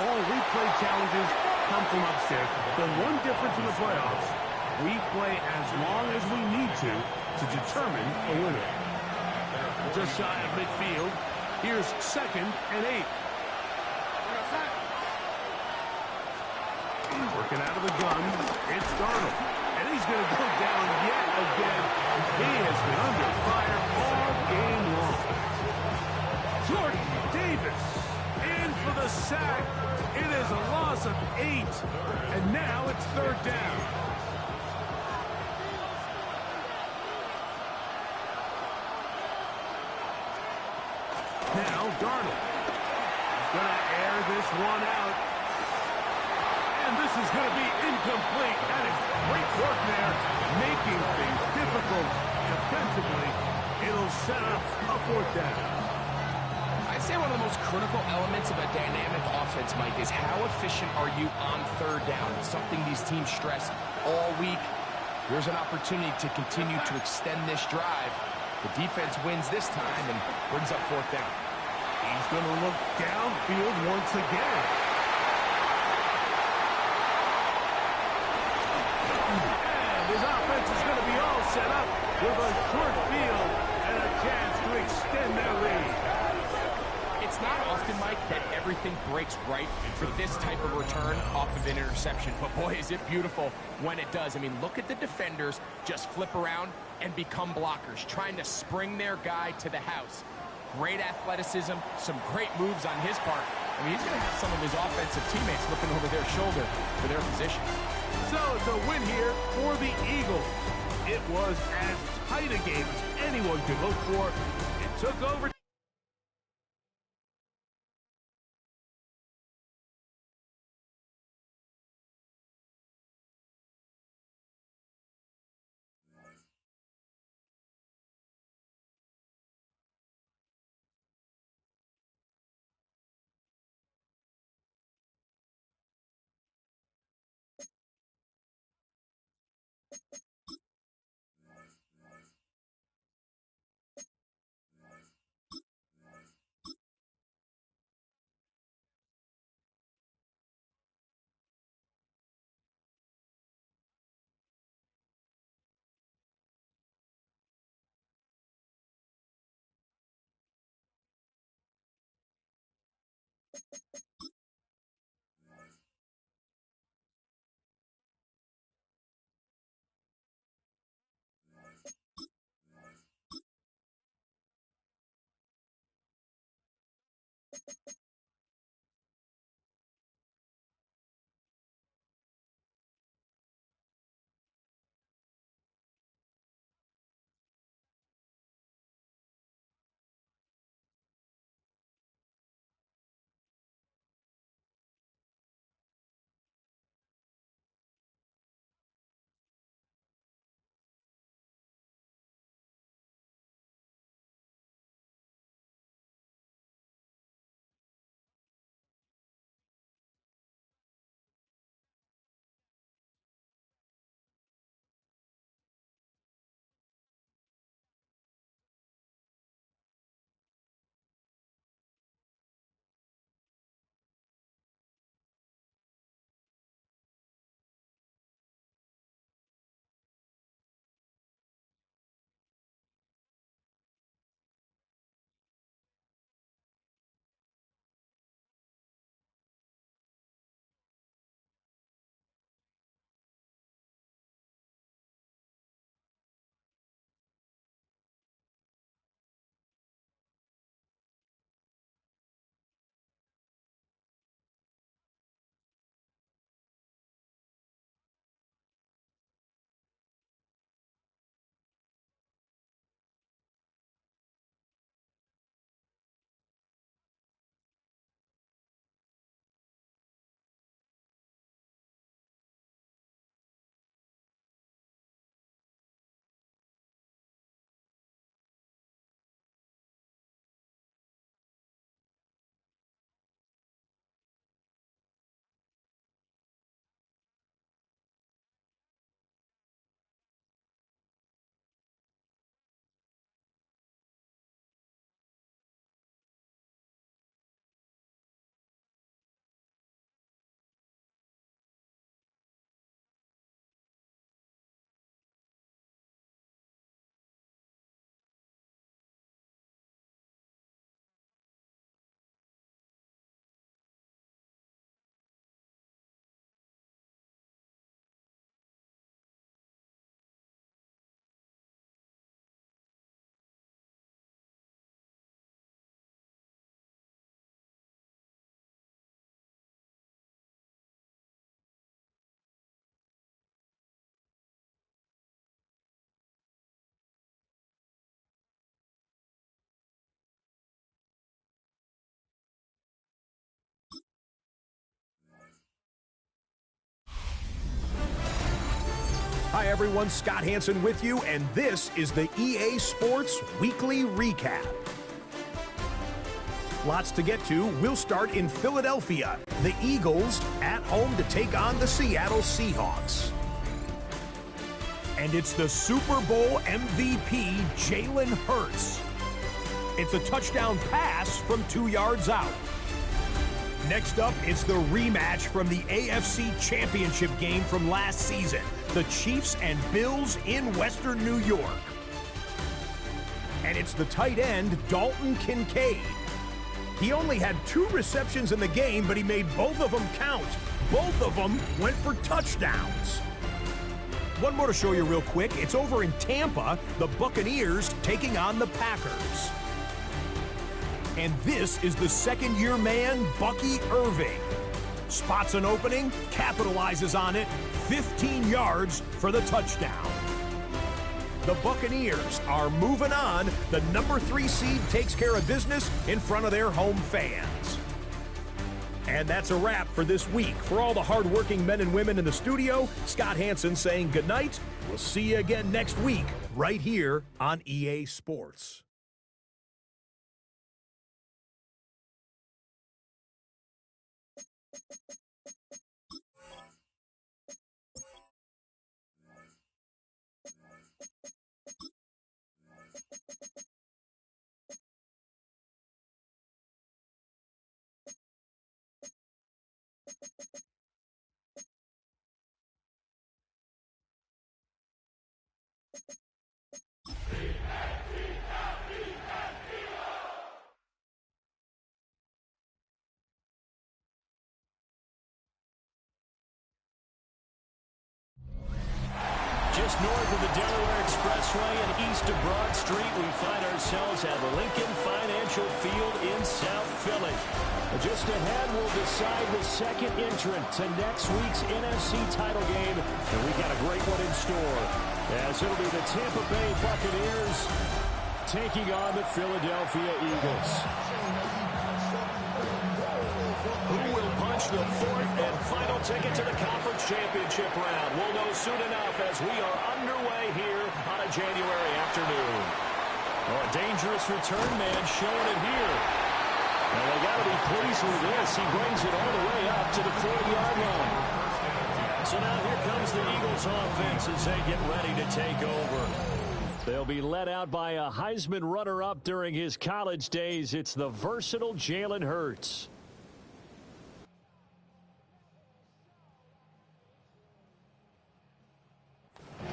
All replay challenges come from upstairs. The one difference in the playoffs, we play as long as we need to determine a winner. Just shy of midfield. Here's 2nd and 8. Working out of the gun, it's Darnold. And he's going to go down yet again. He has been under fire all game long. Jordan Davis in for the sack. It is a loss of 8. And now it's third down. Now Darnold. He's going to air this one out. And this is going to be incomplete. That is great work there, making things difficult defensively. It'll set up a fourth down. I'd say one of the most critical elements of a dynamic offense, Mike, is how efficient are you on third down? It's something these teams stress all week. Here's an opportunity to continue to extend this drive. The defense wins this time and brings up fourth down. He's going to look downfield once again. And his offense is going to be all set up with a short field and a chance to extend their lead. It's not often, Mike, that everything breaks right for this type of return off of an interception. But boy, is it beautiful when it does. I mean, look at the defenders just flip around and become blockers, trying to spring their guy to the house. Great athleticism, some great moves on his part. I mean, he's going to have some of his offensive teammates looking over their shoulder for their position. So it's a win here for the Eagles. It was as tight a game as anyone could hope for. It took over. Hi, everyone. Scott Hansen with you, and this is the EA Sports Weekly Recap. Lots to get to. We'll start in Philadelphia. The Eagles at home to take on the Seattle Seahawks. And it's the Super Bowl MVP, Jalen Hurts. It's a touchdown pass from 2 yards out. Next up, it's the rematch from the AFC Championship game from last season. The Chiefs and Bills in Western New York. And it's the tight end, Dalton Kincaid. He only had 2 receptions in the game, but he made both of them count. Both of them went for touchdowns. One more to show you real quick. It's over in Tampa, the Buccaneers taking on the Packers. And this is the second-year man, Bucky Irving. Spots an opening, capitalizes on it, 15 yards for the touchdown. The Buccaneers are moving on. The number 3 seed takes care of business in front of their home fans. And that's a wrap for this week. For all the hardworking men and women in the studio, Scott Hansen saying goodnight. We'll see you again next week, right here on EA Sports. Just north of the Delaware Expressway and east of Broad Street, we find ourselves at Lincoln Financial Field in South Philly. Just ahead, we'll decide the second entrant to next week's NFC title game, and we've got a great one in store, as it'll be the Tampa Bay Buccaneers taking on the Philadelphia Eagles. Who will punch the fourth and final ticket to the conference championship round? We'll know soon enough as we are underway here on a January afternoon. Oh, a dangerous return man showing it here. And they got to be pleased with this. He brings it all the way up to the 40-yard line. So now here comes the Eagles offense as they get ready to take over. They'll be led out by a Heisman runner-up during his college days. It's the versatile Jalen Hurts.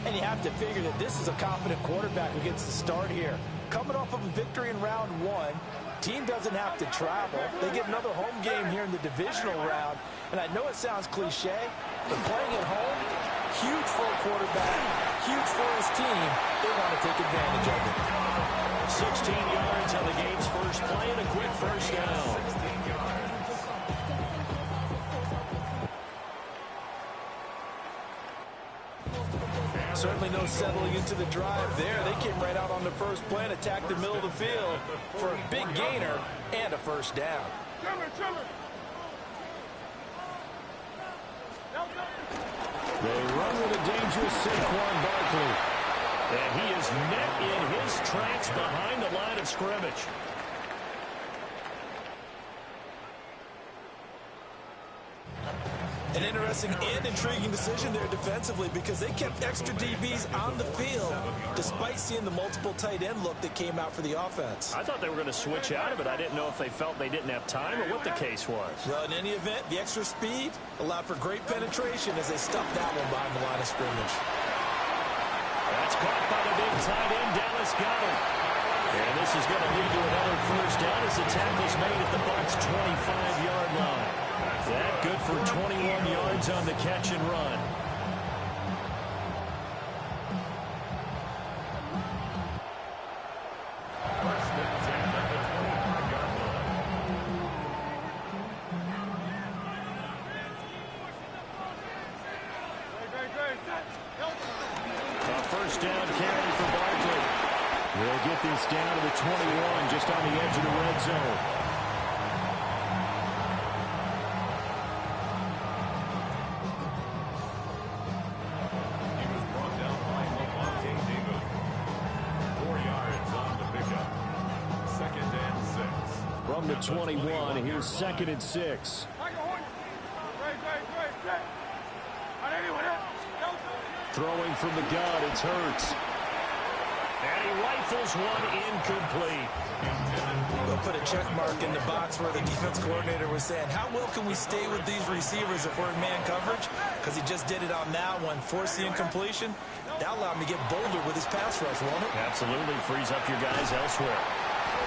And you have to figure that this is a confident quarterback who gets the start here. Coming off of a victory in round 1, team doesn't have to travel. They get another home game here in the divisional round. And I know it sounds cliche, but playing at home, huge for a quarterback, huge for his team. They want to take advantage of it. 16 yards on the game's first play and a quick first down. Certainly no settling into the drive there. They came right out on the first play and attacked the middle of the field for a big gainer and a first down. They run with a dangerous Saquon Barkley. And he is met in his tracks behind the line of scrimmage. An interesting and intriguing decision there defensively because they kept extra DBs on the field despite seeing the multiple tight end look that came out for the offense. I thought they were going to switch out of it. I didn't know if they felt they didn't have time or what the case was. Well, in any event, the extra speed allowed for great penetration as they stuffed that one behind the line of scrimmage. That's caught by the big tight end, Dallas Goedert. And this is going to lead to another first down as the tackle's made at the Bucs' 25-yard line. That good for 21 yards on the catch and run. A first down carry for Barkley. We'll get this down to the 21, just on the edge of the red zone. the 21. Here's 2nd and 6. Throwing from the gun, it's Hurts. And he rifles one incomplete. We'll put a check mark in the box where the defense coordinator was saying, how well can we stay with these receivers if we're in man coverage? Because he just did it on that one, forced the incompletion. That allowed him to get bolder with his pass rush, won't it? Absolutely frees up your guys elsewhere.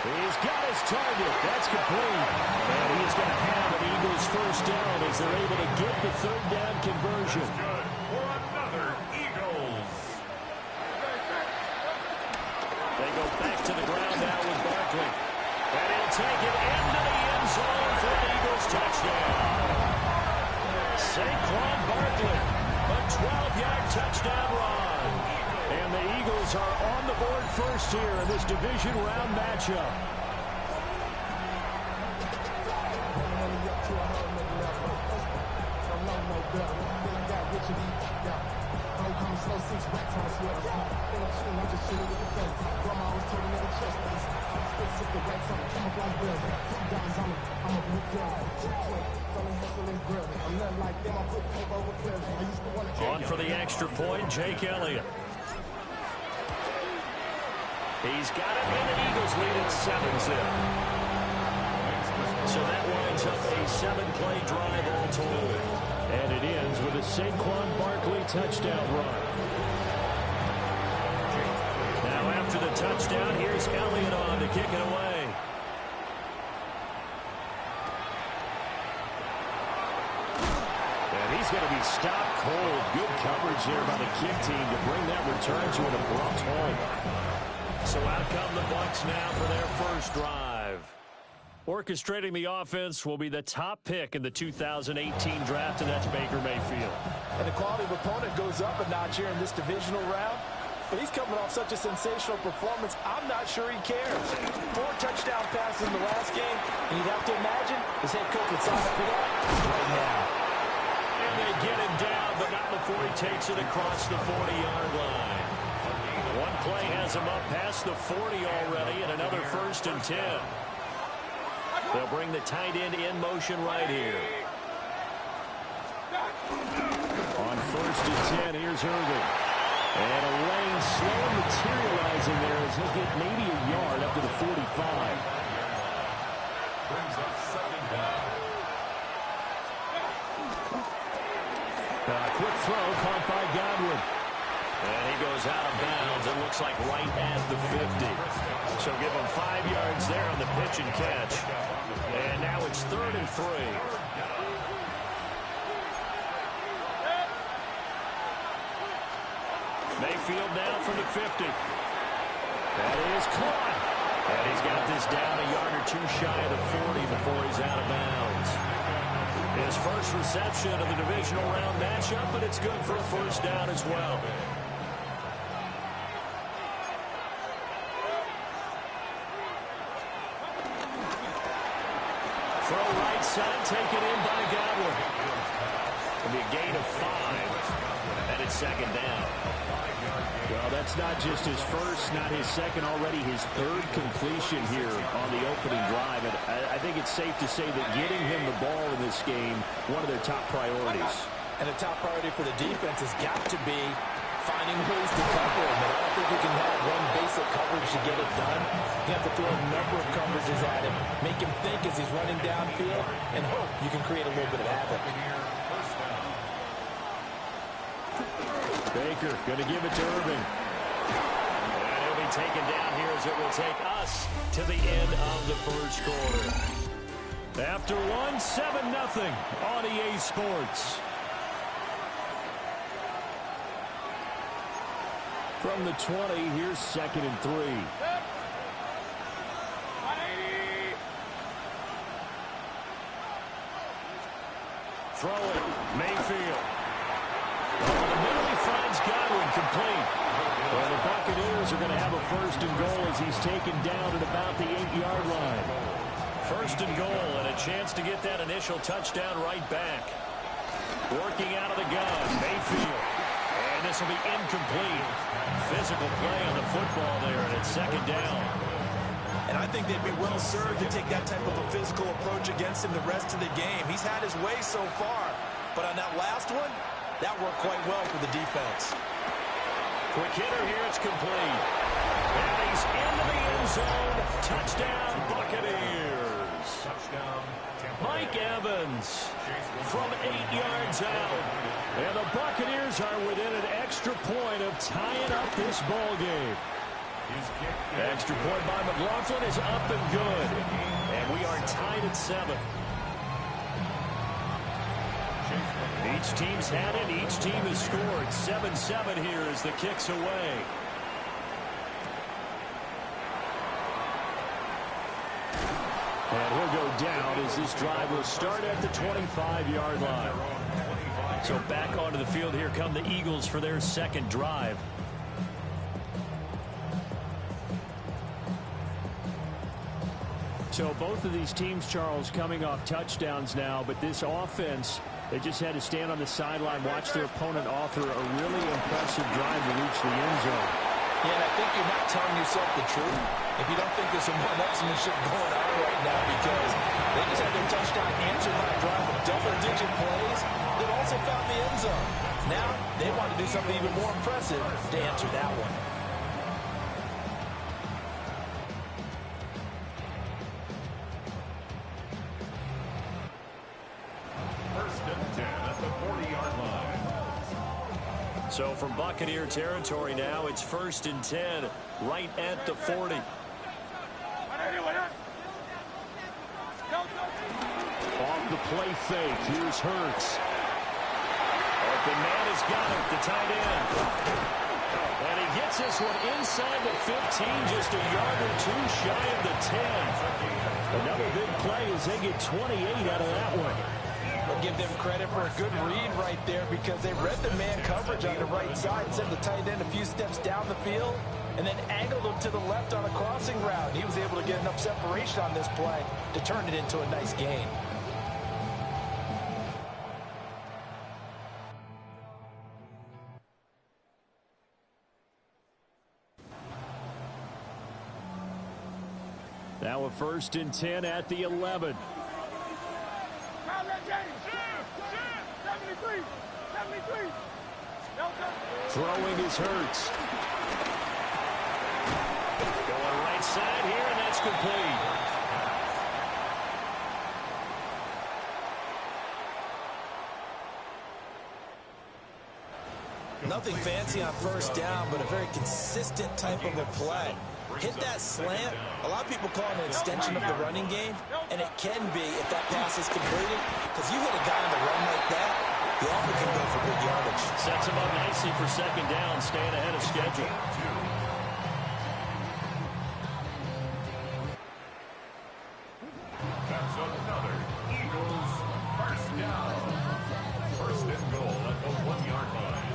He's got his target. That's complete. And he's going to have an Eagles first down as they're able to get the 3rd down conversion. Good for another Eagles. They go back to the ground now with Barkley. And he'll take it into the end zone for an Eagles touchdown. Saquon Barkley, a 12-yard touchdown run. And the Eagles are on the board first here in this division round matchup. On for the extra point, Jake Elliott. He's got it, and the Eagles lead at 7-zip. So that winds up a 7-play drive all told. And it ends with a Saquon Barkley touchdown run. Now after the touchdown, here's Elliott on to kick it away. And he's going to be stopped cold. Good coverage there by the kick team to bring that return to an abrupt halt. So out come the Bucs now for their first drive. Orchestrating the offense will be the top pick in the 2018 draft, and that's Baker Mayfield. And the quality of opponent goes up a notch here in this divisional round. But he's coming off such a sensational performance, I'm not sure he cares. 4 touchdown passes in the last game, and you'd have to imagine his head coach would sign up for that right now. And they get him down, but not before he takes it across the 40-yard line. One play has him up past the 40 already, and another 1st and 10. They'll bring the tight end in motion right here. On 1st and 10, here's Irvin. And a lane slow materializing there as he'll get maybe a yard up to the 45. Brings up 2nd down. Quick throw caught by Godwin. And he goes out of bounds. It looks like right at the 50. So give him 5 yards there on the pitch and catch. And now it's 3rd and 3. Mayfield now from the 50. That is caught. And he's got this down a yard or 2 shy of the 40 before he's out of bounds. His first reception of the divisional round matchup, but it's good for a first down as well. Throw right side, taken in by Godwin. It'll be a gain of 5, and it's 2nd down. Well, that's not just his first, not his second, already his 3rd completion here on the opening drive. And I think it's safe to say that getting him the ball in this game, one of their top priorities. And the top priority for the defense has got to be finding ways to cover him. And I don't think you can have one basic coverage to get it done. You have to throw a number of coverages at him, make him think as he's running downfield, and hope you can create a little bit of havoc. Baker going to give it to Irving. And he'll be taken down here as it will take us to the end of the first quarter. After 7-0 on EA Sports. From the 20, here's 2nd and 3. Throw it, Mayfield. Over the middle, he finds Godwin complete. Well, the Buccaneers are going to have a 1st and goal as he's taken down at about the 8-yard line. 1st and goal, and a chance to get that initial touchdown right back. Working out of the gun, Mayfield. And this will be incomplete. Physical play on the football there, and it's 2nd down. And I think they'd be well served to take that type of a physical approach against him the rest of the game. He's had his way so far, but on that last one, that worked quite well for the defense. Quick hitter here, it's complete. And he's into the end zone. Touchdown, Buccaneers. Touchdown, Mike Evans from 8 yards out. And the Buccaneers are within an extra point of tying up this ball game. Extra point by McLaughlin is up and good. And we are tied at 7. Each team's had it. Each team has scored. 7-7 here as the kick's away. And he'll go down as this drive will start at the 25-yard line. So back onto the field here come the Eagles for their second drive. So both of these teams, Charles, coming off touchdowns now, but this offense, they just had to stand on the sideline, watch their opponent author a really impressive drive to reach the end zone. Yeah, and I think you're not telling yourself the truth if you don't think there's some one-upsmanship going on right now, because they just had their touchdown answered by a drive of double-digit plays that also found the end zone. Now they want to do something even more impressive to answer that one. So from Buccaneer territory now, it's 1st and 10, right at the 40. Off the play fake, here's Hurts. Open man has got it, the tight end. And he gets this one inside the 15, just a yard or two shy of the 10. Another big play as they get 28 out of that one. We'll give them credit for a good read right there, because they read the man coverage on the right side and sent the tight end a few steps down the field and then angled him to the left on a crossing route. He was able to get enough separation on this play to turn it into a nice gain. Now a 1st and 10 at the 11. Throwing is Hurts. Going right side here, and that's complete. Nothing fancy on first down, but a very consistent type of a play. Hit that slant. A lot of people call it an extension of the running game, and it can be if that pass is completed, because you hit a guy on the run like that, he often can go for big yardage. Sets him up nicely for 2nd down, staying ahead of schedule. That's another Eagles 1st down. 1st and goal at the 1-yard line.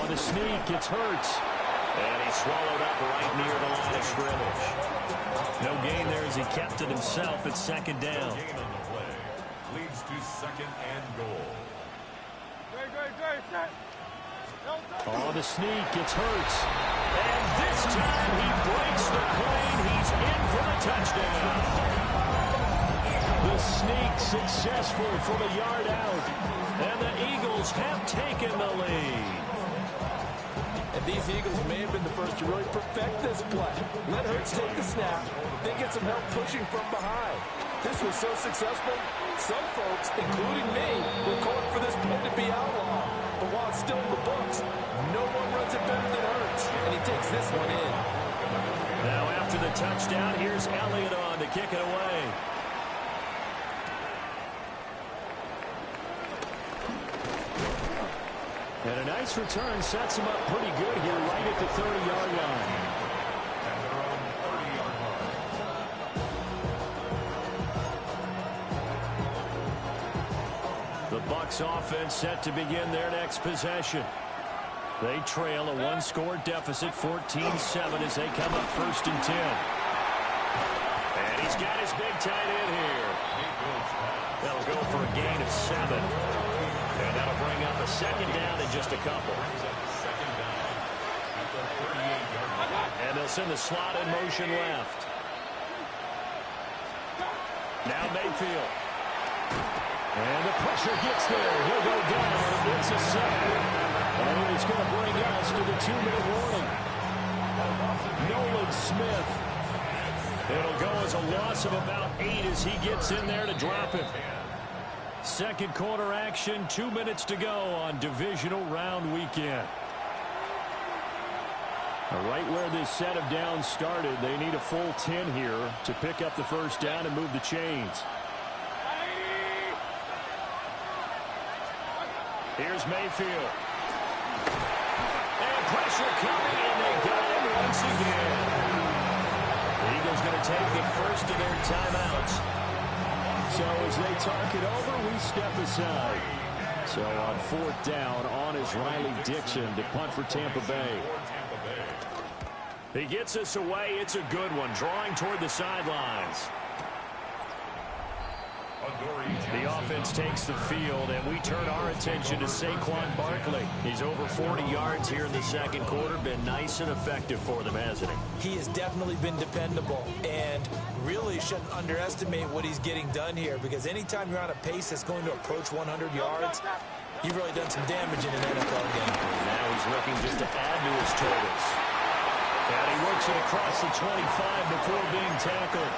On the sneak, it's Hurts. And he swallowed up right near the line of scrimmage. No gain there as he kept it himself at 2nd down. Gain on the play. Leads to 2nd and goal. On the sneak, it's Hurts. And this time he breaks the plane. He's in for the touchdown. The sneak successful for the yard out. And the Eagles have taken the lead. And these Eagles may have been the first to really perfect this play. Let Hurts take the snap, then get some help pushing from behind. This was so successful, some folks, including me, were calling for this play to be outlawed. But while it's still in the books, no one runs it better than Hurts, and he takes this one in. Now after the touchdown, here's Elliott on to kick it away. And a nice return sets him up pretty good here right at the 30-yard line. At their own 30-yard line. The Bucs offense set to begin their next possession. They trail a one-score deficit, 14-7, as they come up 1st and 10. And he's got his big tight end here. They'll go for a gain of 7. And that'll bring up a second down in just a couple. And they'll send the slot in motion left. Now Mayfield. And the pressure gets there. He'll go down. It's a sack. And it's going to bring us to the 2-minute warning. Nolan Smith. It'll go as a loss of about 8 as he gets in there to drop him. Second quarter action, 2 minutes to go on divisional round weekend. Right where this set of downs started, they need a full 10 here to pick up the first down and move the chains. Here's Mayfield. And pressure coming, and they got him once again. The Eagles going to take the first of their timeouts. So as they talk it over, we step aside. So on fourth down, on is Riley Dixon to punt for Tampa Bay. He gets us away. It's a good one, drawing toward the sidelines. The offense takes the field, and we turn our attention to Saquon Barkley. He's over 40 yards here in the second quarter. Been nice and effective for them, hasn't he? He has definitely been dependable, and really shouldn't underestimate what he's getting done here, because anytime you're on a pace that's going to approach 100 yards, you've really done some damage in an NFL game. Now he's looking just to add to his totals. And he works it across the 25 before being tackled.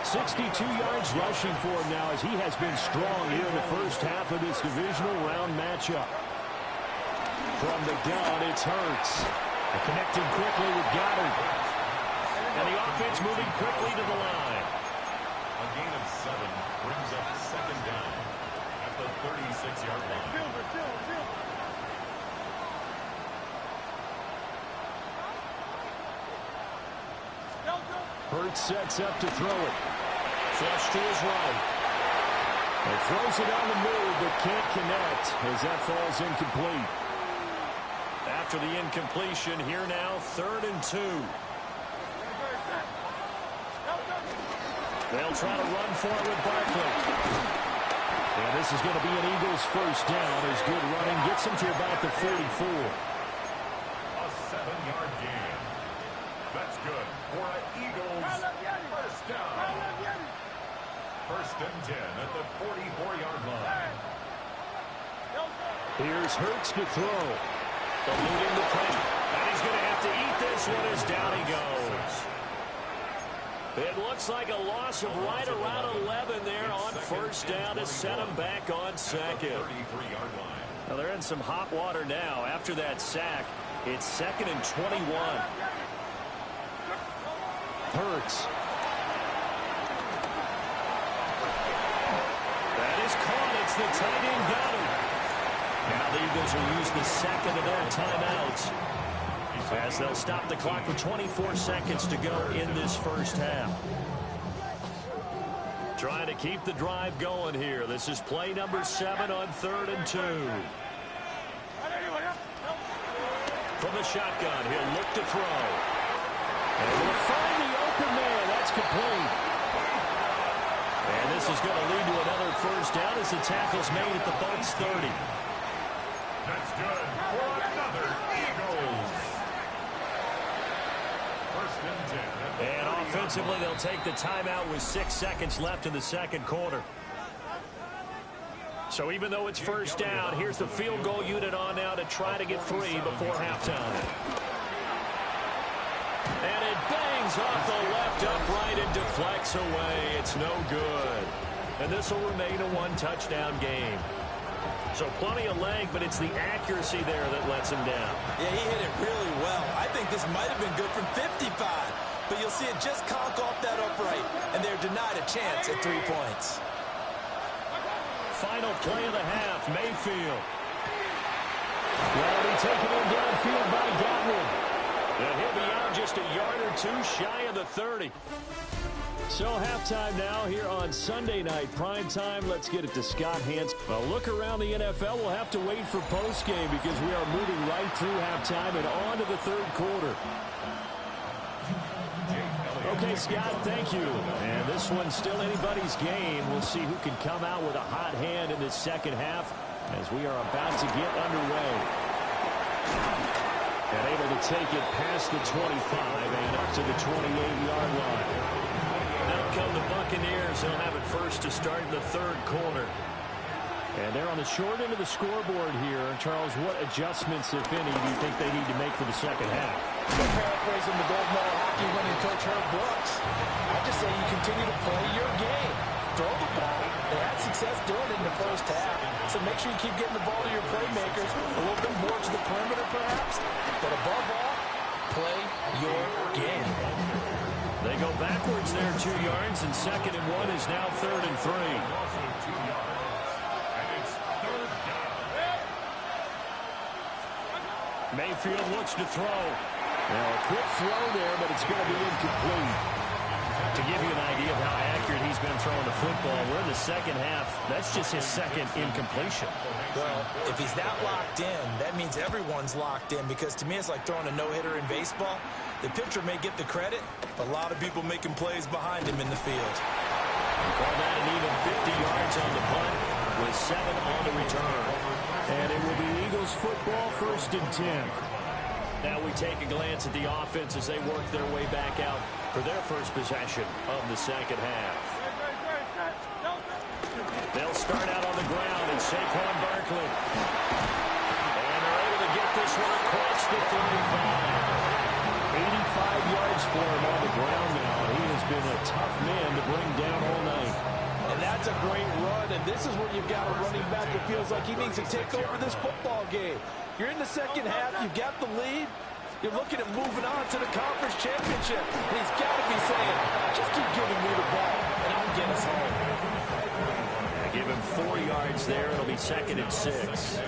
62 yards rushing for him now as he has been strong here in the first half of this divisional round matchup. From the gun, it's Hurts. Connecting quickly with Goddard. And the offense moving quickly to the line. A gain of 7 brings up second down at the 36-yard line. Hurts sets up to throw it. Flush to his right. And throws it on the move, but can't connect as that falls incomplete. After the incompletion, here now, 3rd and 2. They'll try to run for it with Barkley. And this is going to be an Eagles first down as good running gets them to about the 44. A 7-yard gain. That's good for an Eagles first down. 1st and 10 at the 44-yard line. Here's Hurts to throw. Eluding the pressure. And he's going to have to eat this one as down he goes. It looks like a loss of right around 11 there on first down to set him back on second. Now they're in some hot water now. After that sack, it's 2nd and 21. Hurts. That is caught. It's the tight end Goddard. Now the Eagles will use the second of their timeouts as they'll stop the clock with 24 seconds to go in this first half. Trying to keep the drive going here. This is play number 7 on 3rd and 2. From the shotgun, he'll look to throw. And he'll find the open man. That's complete. And this is going to lead to another first down as the tackle's made at the Bucs 30. That's good for another Eagles. 1st and 10. And offensively, they'll take the timeout with 6 seconds left in the second quarter. So even though it's first down, here's the field goal unit on now to try to get 3 before halftime. And it bangs off the left upright and deflects away. It's no good. And this will remain a 1-touchdown game. So plenty of leg, but it's the accuracy there that lets him down. Yeah, he hit it really well. I think this might have been good from 55. But you'll see it just conk off that upright, and they're denied a chance at 3 points. Final play of the half, Mayfield. Well, they take it in downfield by Godwin. And he'll be out just a yard or 2 shy of the 30. So halftime now here on Sunday night. Prime time, let's get it to Scott Hans. A look around the NFL. We'll have to wait for postgame because we are moving right through halftime and on to the 3rd quarter. Okay, Scott, thank you. And this one's still anybody's game. We'll see who can come out with a hot hand in this second half. as we are about to get underway. And able to take it past the 25 and up to the 28-yard line. Now come the Buccaneers. They'll have it first to start in the third quarter. And they're on the short end of the scoreboard here. Charles, what adjustments, if any, do you think they need to make for the second half? Paraphrasing the gold medal hockey winning coach Herb Brooks, I just say you continue to play your game. Throw the ball. They had success doing it in the first half. So make sure you keep getting the ball to your playmakers, a little bit more to the perimeter perhaps. But above all, play your game. They go backwards there 2 yards, and 2nd and 1 is now 3rd and 3. Mayfield looks to throw. Now a quick throw there, but it's going to be incomplete. To give you an idea of how accurate he's been throwing the football, we're in the second half. That's just his second incompletion. Well, if he's that locked in, that means everyone's locked in, because to me it's like throwing a no-hitter in baseball. The pitcher may get the credit, but a lot of people making plays behind him in the field. Call that an even 50 yards on the punt with 7 on the return. And it will be Eagles football, 1st and 10. Now we take a glance at the offense as they work their way back out for their first possession of the second half. They'll start out on the ground, and Saquon Barkley. And they're able to get this one across the 35. 85 yards for him on the ground now. He has been a tough man to bring down all night. And that's a great run, and this is where you've got a running back that feels like he needs to take over this football game. You're in the second half, you've got the lead, you're looking at moving on to the conference championship, and he's got to be saying, just keep giving me the ball, and I'll get us home. Give him 4 yards there. It'll be 2nd and 6.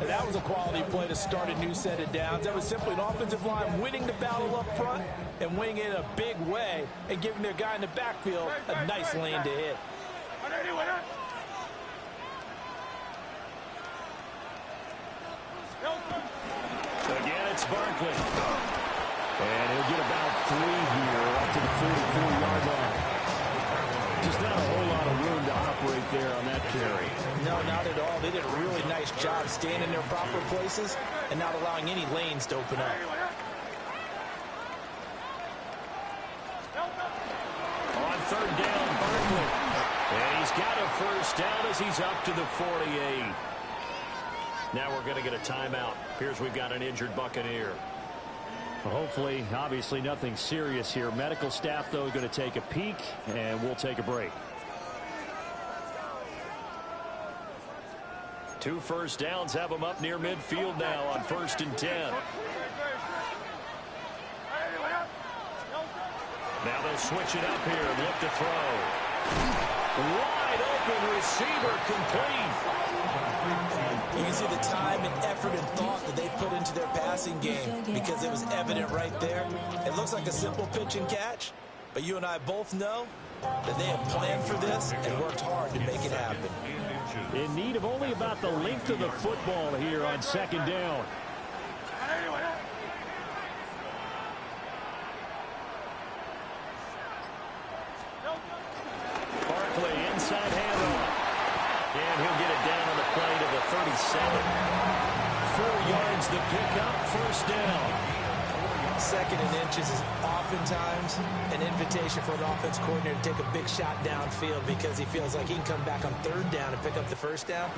And that was a quality play to start a new set of downs. That was simply an offensive line winning the battle up front and winning it in a big way and giving their guy in the backfield a nice lane to hit. Again, it's Barkley. And he'll get about 3 here up to the 44-yard line. Just not a whole lot of room to operate there on that carry. No, not at all. They did a really nice job staying in their proper places and not allowing any lanes to open up. On 3rd down, Barkley. And he's got a first down as he's up to the 48. Now we're going to get a timeout. Appears we've got an injured Buccaneer. Well, hopefully, obviously nothing serious here. Medical staff, though, going to take a peek, and we'll take a break. 2 first downs have them up near midfield now on 1st and 10. Now they'll switch it up here and look to throw. Wide open receiver, complete. You can see the time and effort and thought that they put into their passing game, because it was evident right there. It looks like a simple pitch and catch, but you and I both know that they have planned for this and worked hard to make it happen. In need of only about the length of the football here on 2nd down. Barkley inside handoff. And he'll get it down on the play to the 37. 4 yards the pickup, 1st down. 2nd and inches is oftentimes an invitation for an offense coordinator to take a big shot downfield, because he feels like he can come back on 3rd down and pick up the 1st down.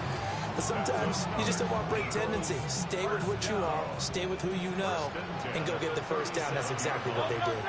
But sometimes you just don't want break tendency. Stay with what you are, stay with who you know, and go get the 1st down. That's exactly what they did.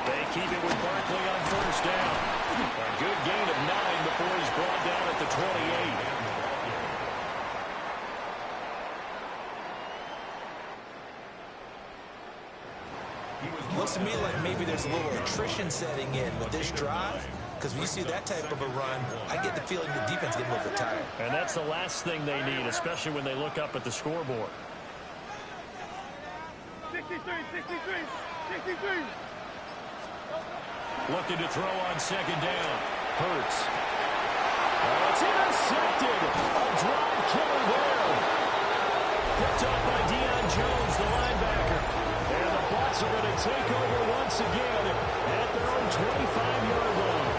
They keep it with Barkley on 1st down. A good gain of 9 before he's brought down at the 28. Looks to me like maybe there's a little attrition setting in with this drive, because when you see that type of a run, I get the feeling the defense getting a little bit tired. And that's the last thing they need, especially when they look up at the scoreboard. 63, 63, 63. Looking to throw on 2nd down. Hurts. Oh, it's intercepted. A drive killer there. Picked up by Deion Jones, the linebacker. And the Bucs are going to take over once again at their own 25-yard line.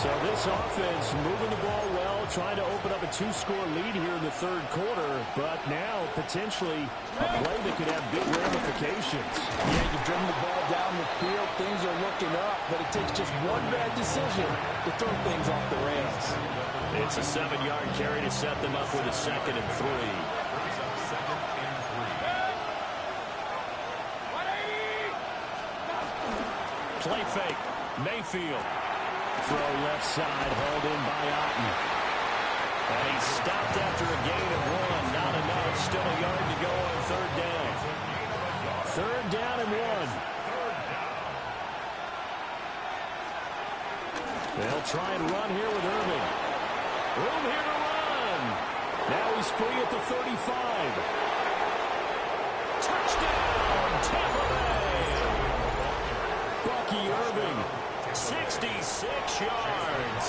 So this offense moving the ball well, trying to open up a 2-score lead here in the third quarter, but now potentially a play that could have big ramifications. Yeah, you've driven the ball down the field. Things are looking up, but it takes just one bad decision to throw things off the rails. It's a 7-yard carry to set them up with a 2nd and 3. Play fake. Mayfield. Throw left side, hauled in by Otten. And he's stopped after a gain of 1. Not enough. Still a yard to go on 3rd down. 3rd down and 1. They'll try and run here with Irving. Room here to run. Now he's free at the 35. Touchdown, Tampa Bay. Bucky Irving, 66 yards.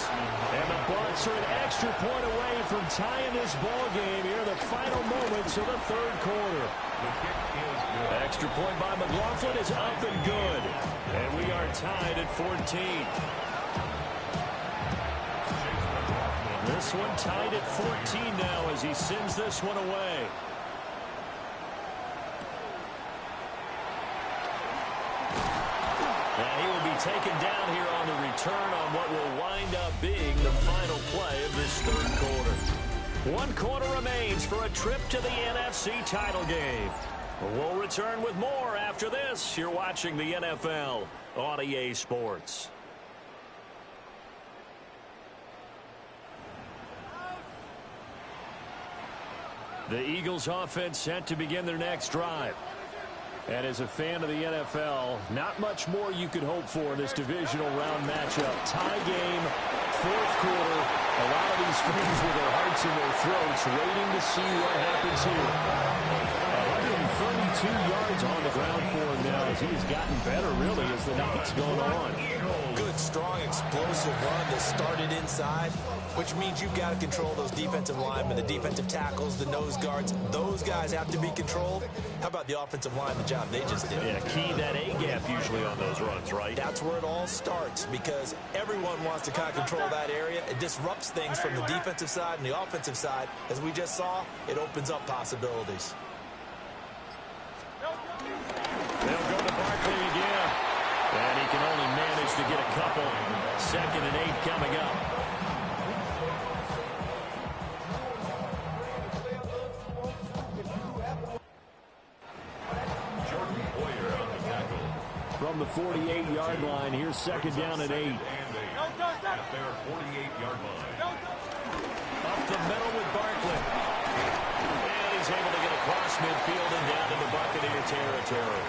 And the Bucs are an extra point away from tying this ball game here in the final moments of the third quarter. Extra point by McLaughlin is up and good. And we are tied at 14. This one tied at 14 now as he sends this one away. And he will be taken down here on the return on what will wind up being the final play of this third quarter. 1 quarter remains for a trip to the NFC title game. We'll return with more after this. You're watching the NFL on EA Sports. The Eagles offense set to begin their next drive. And as a fan of the NFL, not much more you could hope for in this divisional round matchup. Tie game, fourth quarter. A lot of these fans with their hearts in their throats waiting to see what happens here. 132 yards on the ground for him now as he has gotten better, really, as the night's going on. Good, strong, explosive run that started inside, which means you've got to control those defensive linemen, the defensive tackles, the nose guards. Those guys have to be controlled. How about the offensive line, the job they just did? Yeah, key that A-gap usually on those runs, right? That's where it all starts because everyone wants to kind of control that area. It disrupts things from the defensive side and the offensive side. As we just saw, it opens up possibilities. They'll go to Barkley again. And he can only manage to get a couple. 2nd and 8 coming up. From the 48-yard line, here's 2nd down and 8. At their 48-yard line. Up the middle with Barkley. And he's able to get across midfield and down into Buccaneer territory.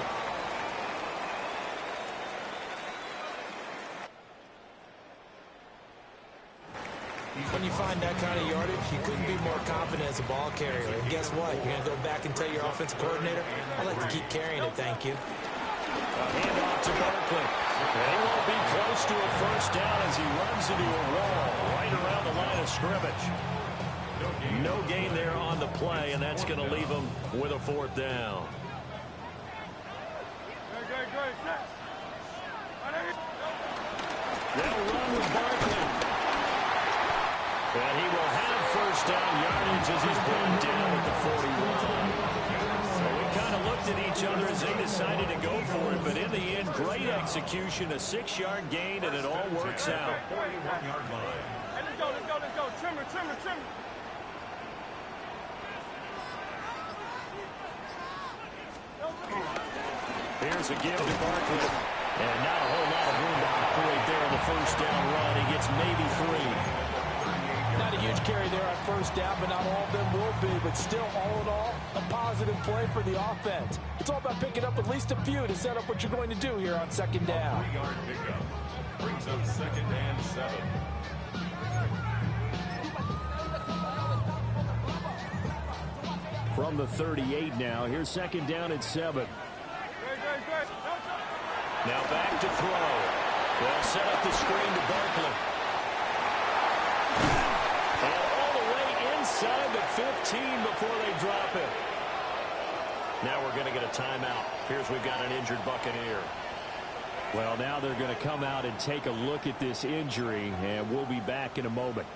When you find that kind of yardage, you couldn't be more confident as a ball carrier. And guess what? You're going to go back and tell your offensive coordinator, I'd like to keep carrying it, thank you. Handoff to Barkley. And he won't be close to a first down as he runs into a wall right around the line of scrimmage. No gain there on the play, and that's going to leave him with a 4th down. They'll run with Barkley. And he will have first down yardage as he's brought down at the 41. We kind of looked at each other as they decided to go for it, but in the end, great execution, a 6-yard gain, and it all works out. Let's go. Trimmer. Here's a give to Barkley. And not a whole lot of room to operate there on the first down run. He gets maybe 3. Not a huge carry there on first down, but not all of them will be. But still, all in all, a positive play for the offense. It's all about picking up at least a few to set up what you're going to do here on 2nd down. 3-yard pickup brings up 2nd and 7. From the 38 now, here's 2nd down and 7. Now back to throw. They'll set up the screen to Barkley. And all the way inside the 15 before they drop it. Now we're going to get a timeout. Here's we've got an injured Buccaneer. Well, now they're going to come out and take a look at this injury, and we'll be back in a moment.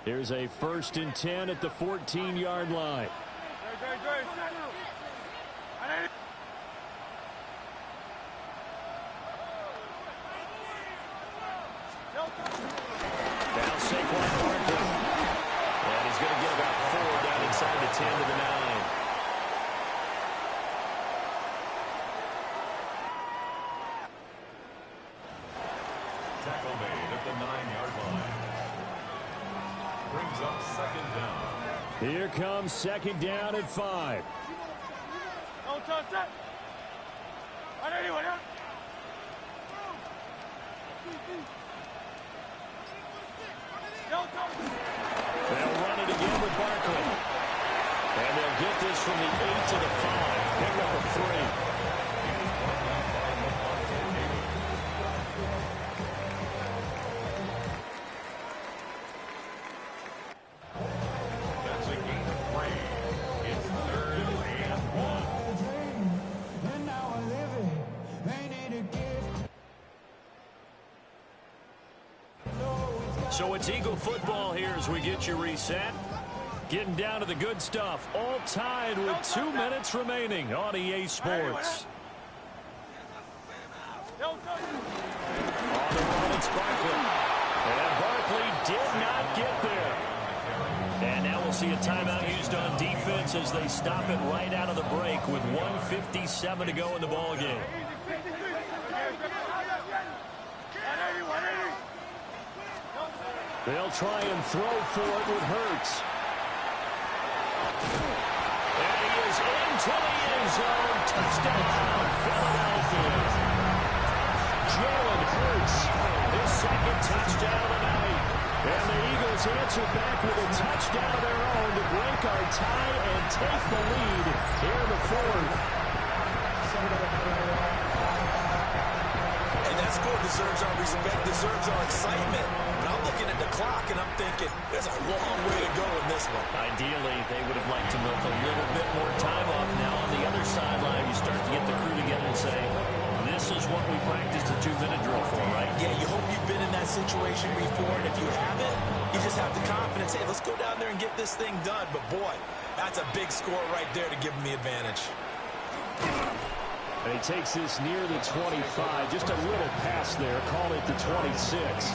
Here's a 1st and 10 at the 14-yard line. Now Saquon Barkley. And he's going to get about 4 down inside the 10 to the 9. Tackle made at the 9-yard line. Brings up 2nd down. Here comes 2nd down at 5. They'll run it again with Barkley. And they'll get this from the 8 to the 5. Pick up a 3. That's a gain of 3. It's 3rd and 1. So it's Eagle football here as we get you reset. Getting down to the good stuff. All tied with 2 minutes remaining on EA Sports. On the run, it's Barkley. And Barkley did not get there. And now we'll see a timeout used on defense as they stop it right out of the break with 1:57 to go in the ballgame. They'll try and throw for it with Hurts. And he is into the end zone. Touchdown, Philadelphia. Jalen Hurts, his 2nd touchdown of the night. And the Eagles answer back with a touchdown of their own to break our tie and take the lead here in the 4th. And that score deserves our respect, deserves our excitement. But I'm looking at the clock and I'm thinking, there's a long way to go in this one. Ideally, they would have liked to milk a little bit more time off. Now on the other sideline, you start to get the crew together and say, this is what we practiced a 2-minute drill for, right? Yeah, you hope you've been in that situation before, and if you haven't, you just have the confidence, hey, let's go down there and get this thing done. But boy, that's a big score right there to give them the advantage. And he takes this near the 25, just a little pass there, call it the 26.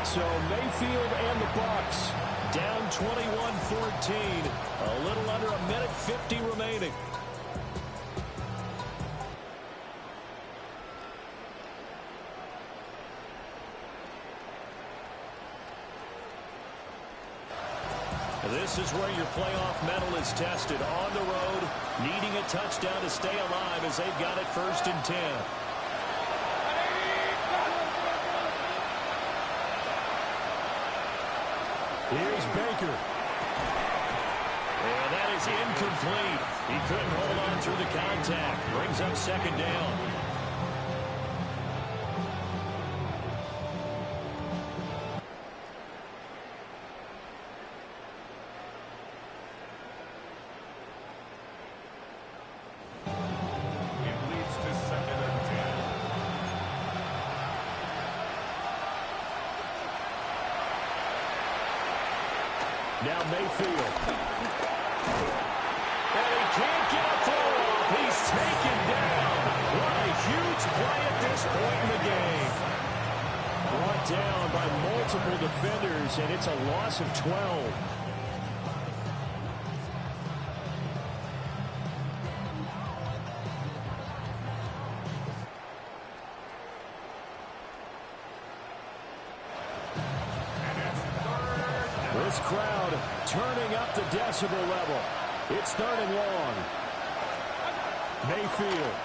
So Mayfield and the Bucs down 21-14, a little under 1:50 remaining. This is where your playoff medal is tested. On the road, needing a touchdown to stay alive as they've got it 1st and 10. Here's Baker. And that is incomplete. He couldn't hold on through the contact. Brings up 2nd down. Now Mayfield. And he can't get a throw off. He's taken down. What a huge play at this point in the game. Brought down by multiple defenders, and it's a loss of 12. This crowd turning up the decibel level. It's 3rd and long. Mayfield.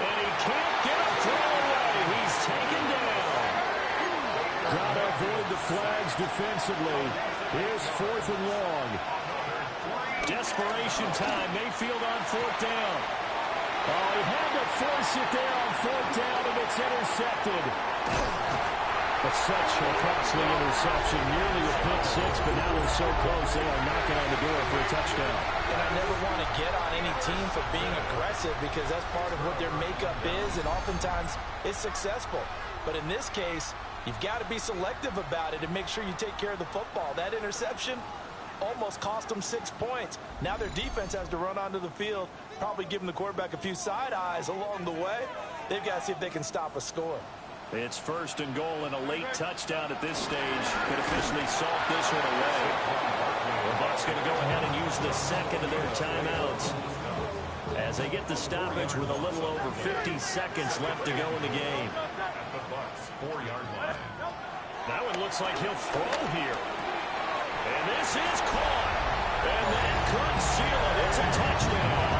And he can't get a throw away. He's taken down. Got to avoid the flags defensively. Here's 4th and long. Desperation time. Mayfield on fourth down. Oh, he had to force it there on fourth down, and it's intercepted. But such a costly interception. Nearly a pick six, but now they're so close they are knocking on the door for a touchdown. And I never want to get on any team for being aggressive because that's part of what their makeup is, and oftentimes it's successful. But in this case, you've got to be selective about it and make sure you take care of the football. That interception almost cost them 6 points. Now their defense has to run onto the field, probably giving the quarterback a few side eyes along the way. They've got to see if they can stop a score. It's first and goal, and a late touchdown at this stage could officially salt this one away. The Bucs going to go ahead and use the second of their timeouts as they get the stoppage with a little over 50 seconds left to go in the game. At the Bucs 4-yard line. That one looks like he'll throw here. And this is caught. And that could seal it. It's a touchdown.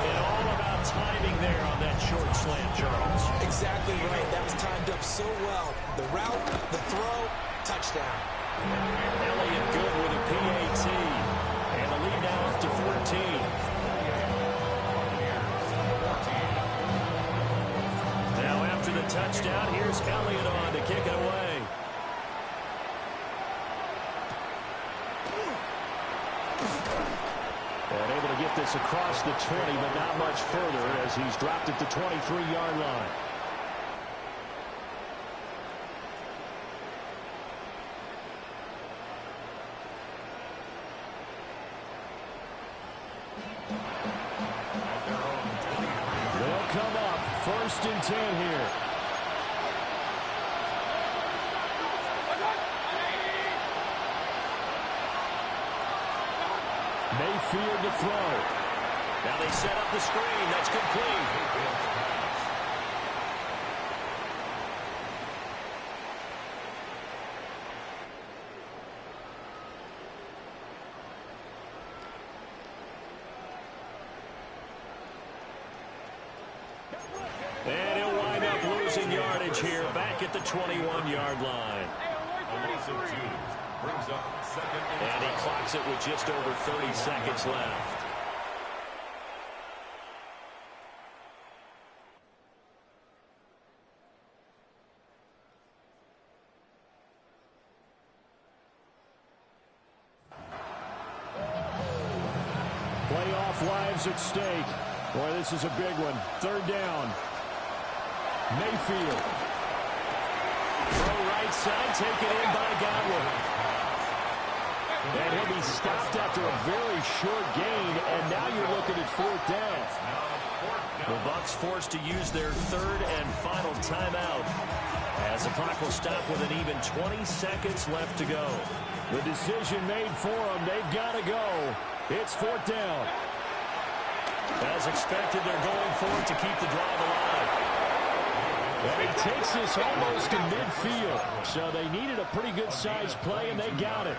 And all about timing there on that short slant, Charles. Exactly right. That was timed up so well. The route, the throw, touchdown. Elliott good with a PAT. And the lead now up to 14. Now after the touchdown, here's Elliott on to kick it away. And able to get this across the 20, but not much further as he's dropped it to 23-yard line. They'll come up first and 10 here. Mayfield to throw. Now they set up the screen. That's complete. And he'll wind up losing yardage here back at the 21-yard line. A loss of 2. Brings up second And he clocks it with just over 30 seconds left. Playoff lives at stake. Boy, this is a big one. Third down. Mayfield. Throw right side, taken in by Godwin. And he'll be stopped after a very short gain, and now you're looking at fourth down. The Bucs forced to use their third and final timeout as the clock will stop with an even 20 seconds left to go. The decision made for them. They've got to go. It's fourth down. As expected, they're going for it to keep the drive alive. And he takes this almost in midfield. So they needed a pretty good-sized play, and they got it.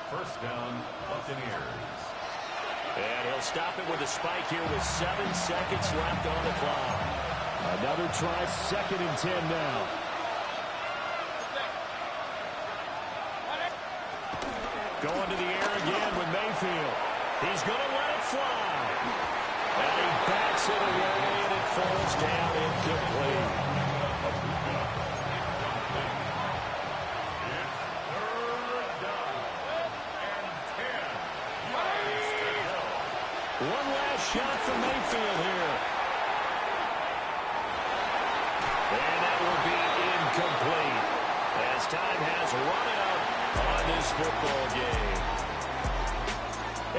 First down, Buccaneers. And he'll stop it with a spike here with 7 seconds left on the clock. Another try, second and 10 now. Going to the air again with Mayfield. He's going to let it fly. And he backs it away, and it falls down incomplete. One last shot for Mayfield here. And that will be incomplete as time has run out on this football game.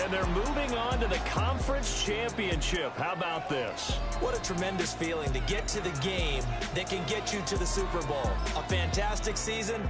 And they're moving on to the conference championship. How about this? What a tremendous feeling to get to the game that can get you to the Super Bowl. A fantastic season.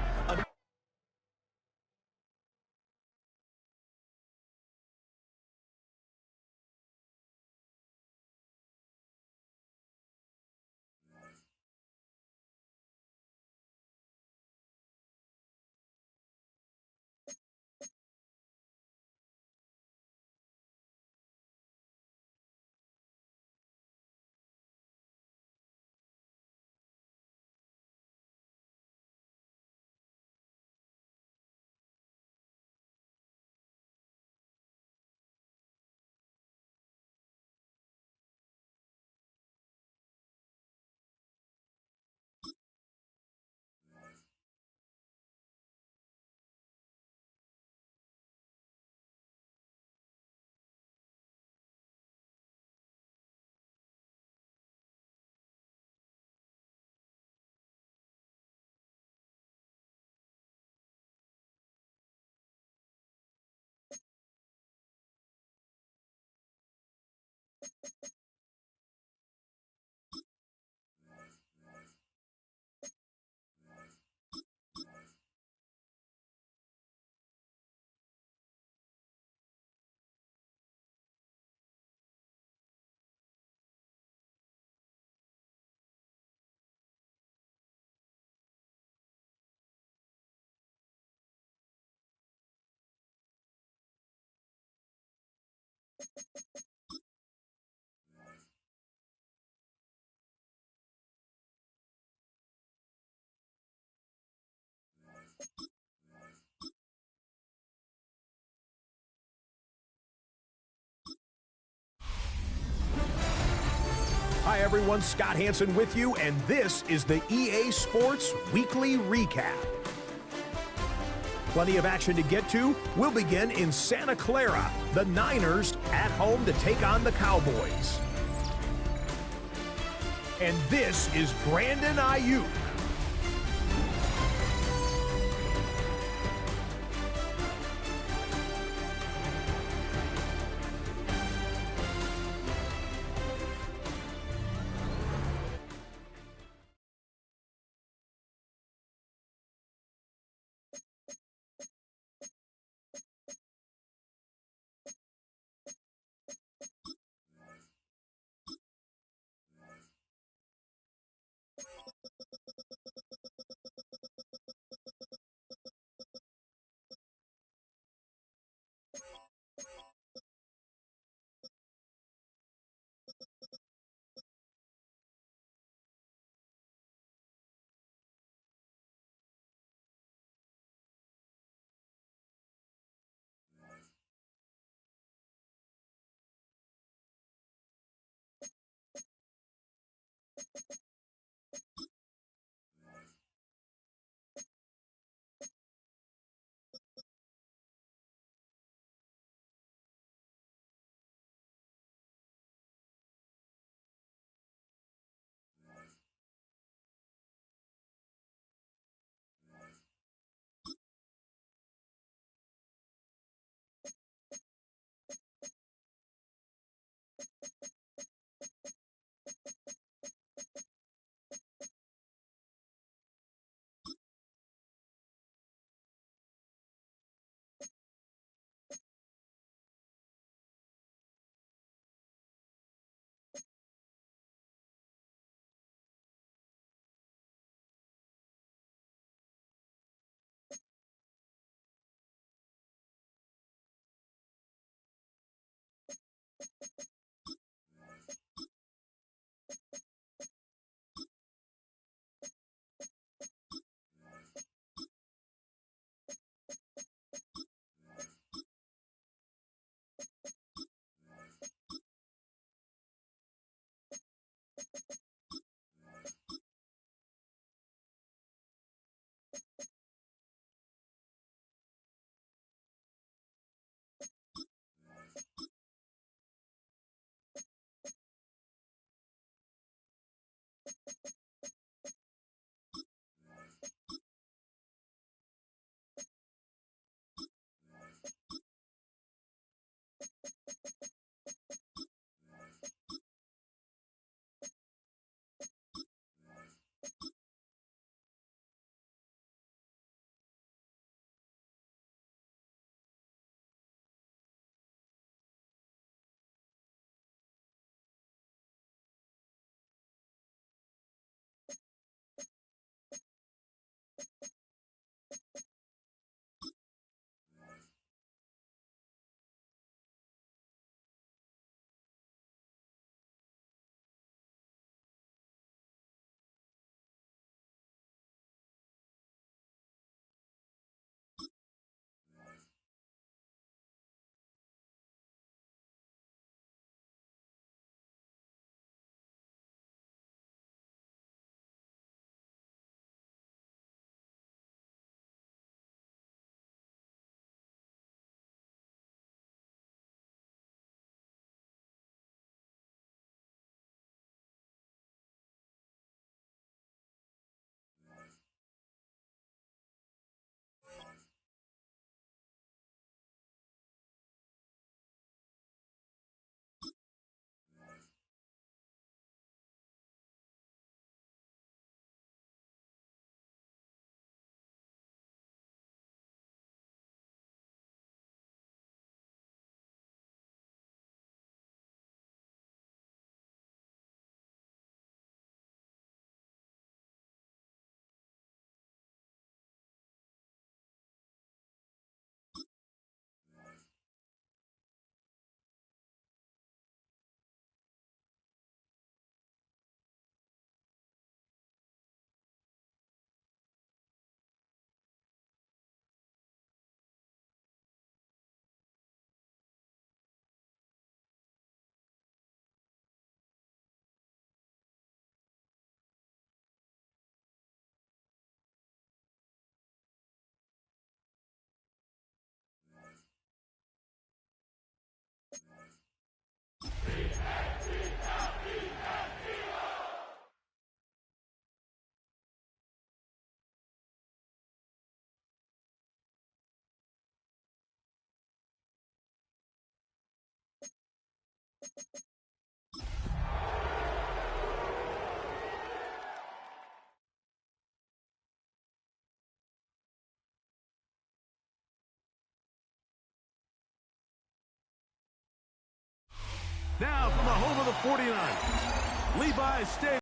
Hi everyone, Scott Hansen with you, and this is the EA Sports Weekly Recap. Plenty of action to get to. We'll begin in Santa Clara. The Niners at home to take on the Cowboys. And this is Brandon Ayuk. Now from the home of the 49ers, Levi's Stadium.